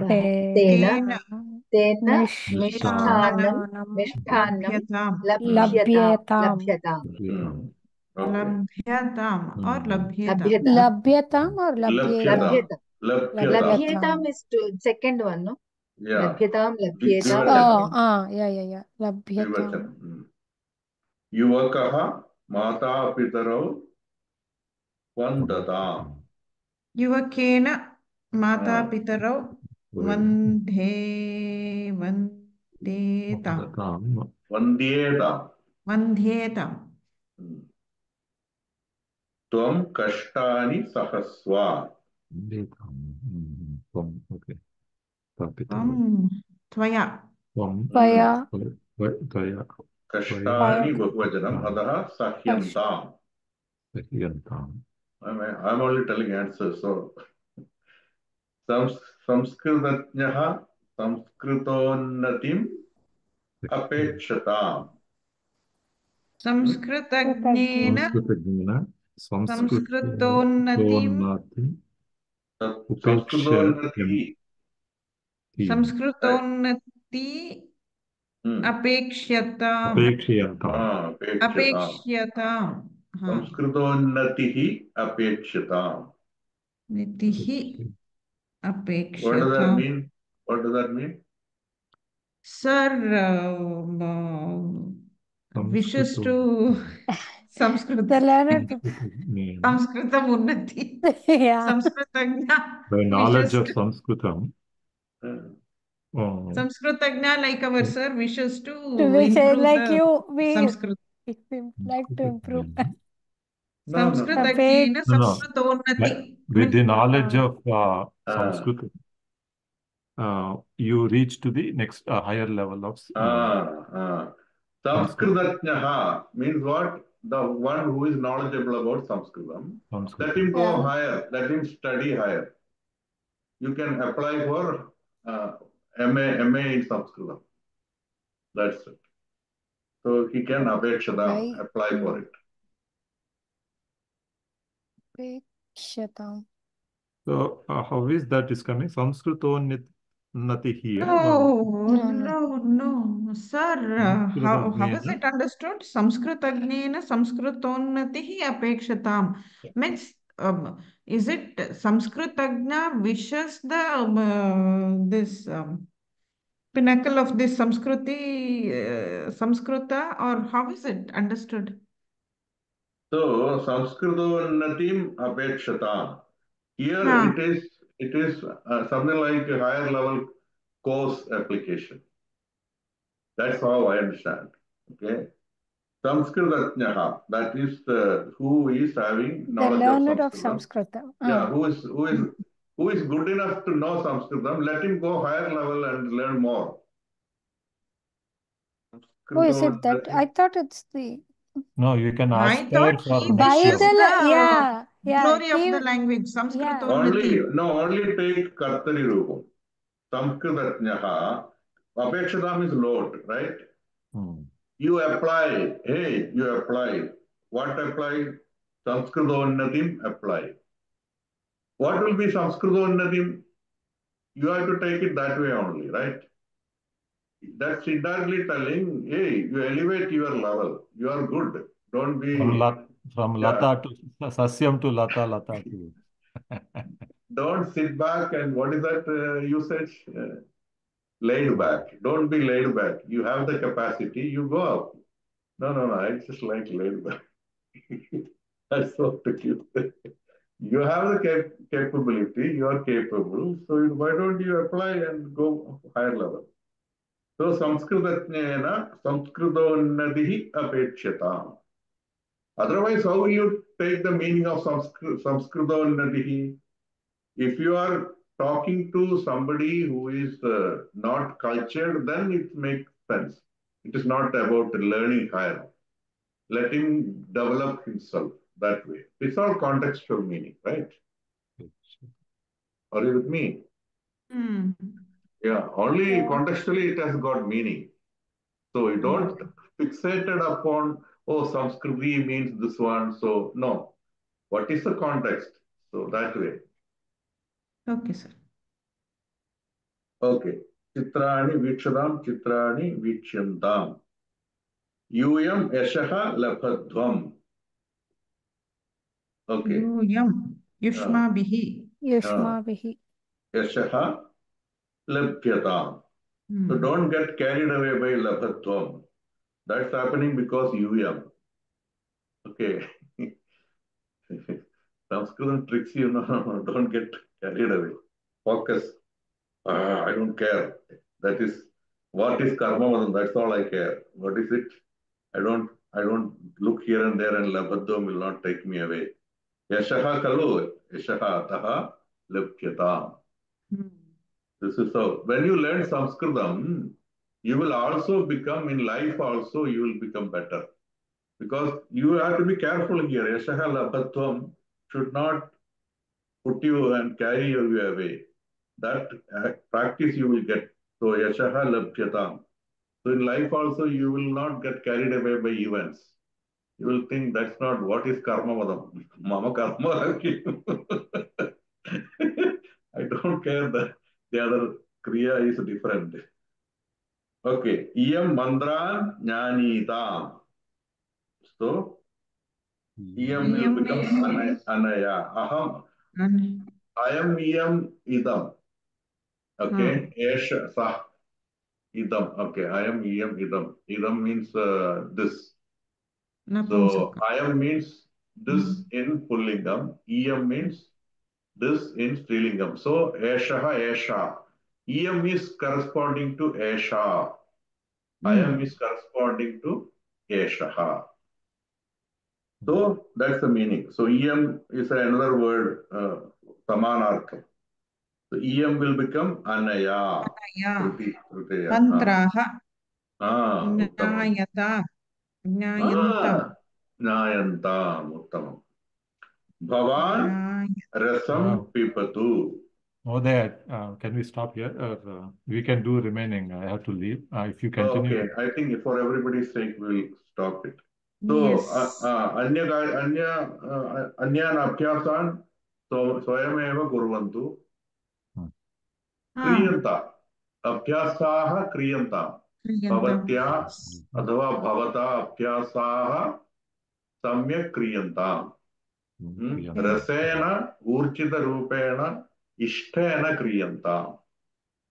mishthanam labhyatam. Labhyatam or Labhyatam. Labhyatam is second one, no? Yeah. Labhyatam. Yeah. Labhyatam. युवकः मातापितरौ वन्दताम् Yuvakena mata pitarau vandhetam. त्वं कष्टानि सहस्व Tvaya. Kashtani Bahuvachanam, Adaha Sahyantam. I'm only telling answers. So, Samskritatnyaha Samskritonnatim Apekshatam. Samskritagnyena Samskritonnatiim Samskritonnati Apekshyatam. Apekshyatam. Samskritonnatihi Apekshatam. Nitihi What does that Apekshatam. mean? What does that mean? Sir wishes to Sanskrit. The learner people. Sanskritam Unnati. Yeah. Samskritagna By knowledge wishes of to Sanskritam. Samskritagna, like our sir, wishes to We say improve like the you, we Sanskrit. like to improve. No. Samskritagnyena Samskritonnati. With the Means knowledge of Sanskrit, you reach to the next higher level of Samskritatnyaha means what? The one who is knowledgeable about Sanskritam. Let him go higher. Let him study higher. You can apply for MA in Sanskritam. That's it. So he can Apekshadam, apply for it. Apekshatam. So how is that is coming? Samskritonnati here. no, sir. How is it understood? Samskritagnyena Samskritonnatihi Apekshatam. Means, is it Sanskritagna wishes the this pinnacle of this Samskrita, or how is it understood? So Sanskritonnatim Apekshatam. Here it is something like a higher level course application. That's how I understand. Okay. Samskritatnyaha, that is who is having knowledge the learner of Sanskritam. Yeah, who is good enough to know Sanskritam, let him go higher level and learn more. Who is it that? I thought it's the... No, you can ask I thought he By wishes the the glory of the language, Sanskritonnati. Only take Kartari Rupam. Samskritatnyaha, Apekshadam is Lord, right? You apply. Hey, you apply. What apply? Sanskritonnatim apply. What will be Sanskritonnatim? You have to take it that way only, right? That's indirectly telling, hey, you elevate your level. You are good. Don't be... From Lata to Sasyam to Lata to... Don't sit back and what is that usage? Laid back. Don't be laid back. You have the capacity, you go up. No, I just like laid back. That's what you say. You have the capability, you are capable, so why don't you apply and go higher level? So Sanskritatnena Samskritonnatihi Apekshatam. Otherwise, how will you take the meaning of Samskritonnatihi? If you are talking to somebody who is not cultured, then it makes sense. It is not about learning higher. Let him develop himself that way. It's all contextual meaning, right? Are you with me? Yeah, only contextually it has got meaning. So you don't fixated upon, oh, Samskriti means this one. So no, what is the context? So that way. Okay, sir. Okay. Chitrani vikshadam, chitrani vikshyantam. Yuyam yashaha labhadvam. Okay. Yuyam Yushmabihi. Yushmabihi. Yashaha labhyatam. So don't get carried away by labhadvam. That's happening because Yuyam. Okay. Sanskrit tricks you, no, don't get carried away. Focus. I don't care. That is what is karma. That's all I care. What is it? I don't look here and there, and labhadvam will not take me away. Yashaha kalu, yashaha taha labhyatam. This is how. When you learn Sanskritam, you will also become, in life also, you will become better. Because you have to be careful here. Yashaha labhatvam should not put you and carry you away. That practice you will get. So yashaha labhyatam. So in life also, you will not get carried away by events. You will think that's not what is karma vadam. Mama karma. I don't care that the other kriya is different. Okay. Iyam mandran jnanitam. So iyam will Iyam become is anaya. Aham. I am iyam idam. Okay. Esha sah idam. Okay. I am iyam idam. Idam means this. So napumsaka. I am means this in Pullingam. Iyam means this in Strilingam. So eshaha esha. Iyam is corresponding to esha. I am is corresponding to eshaha. So that's the meaning. So iyam is another word, samanartham. So iyam will become anaya. Tritiya. Tantraha. Uttamam. Jnayata. Jnayantam. Jnayantam. Uttamam. Bhavan rasam pipatu. Mahodaya, can we stop here? Or we can do remaining. I have to leave. If you continue. Okay, I think for everybody's sake, we'll stop it. So, Yes. अन्यान् अभ्यासान् स्वयमेव कुर्वन्तु. Ah, क्रियन्ता अभ्यासाः क्रियन्ताम्. Kriyantam. भवत्या अथवा भवता अभ्यासाः सम्यक् क्रियन्ताम्. रसेन ऊर्जितरूपेण इष्टेन क्रियन्ताम्.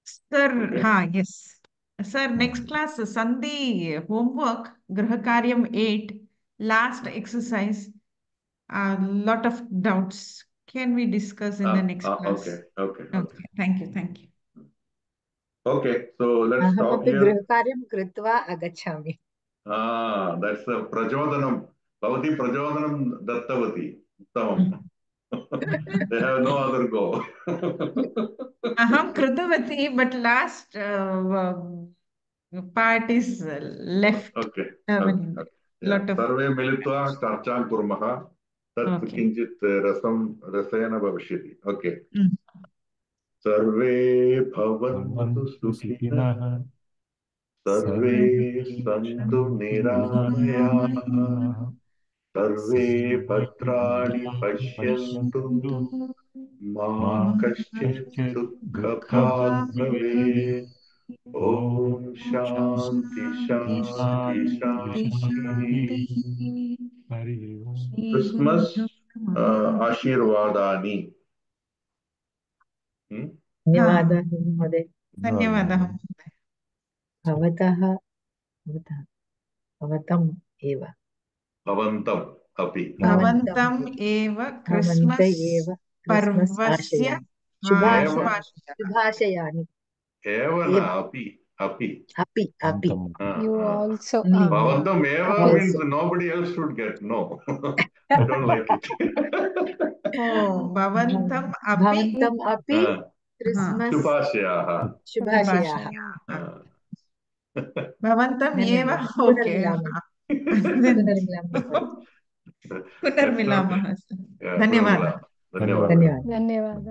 Sir, Okay. yes. Sir, next class, Sandhi homework, Grahakaryam 8, last exercise, a lot of doubts. Can we discuss in the next class? Okay. Okay, thank you, thank you. Okay, so let's stop अहमपि here. गृहकार्यं कृत्वा आगच्छामि. That's a prachodhanam. Bhavati prachodhanam dattavati. Uttamam. They have no other go. Aham kritavati, but last part is left. Okay. Lot of. Sarve militva charchan kurmah. Tat kinchit rasena bhavishyati. Okay. Sarve bhavantu sukhinah. Sarve santu niramayah. Sarve bhadrani pashyantu. Ma kaschit dukha bhavet. Om Shanti Shanti Shanti. Christmas Ashirvadani. धन्यवादः महोदय. धन्यवादः. भवतम् एव. Bhavantam api. Bhavantam eva Christmas parvasya शुभाशयानि. Evana api. अपि. You also Bhavantam eva means nobody else should get. No. I don't like it. Oh, Bhavantam api. Christmas Shubhasyaha. Bhavantam eva. Okay. Punarmilamah. Dhanyawad. धन्यवाद.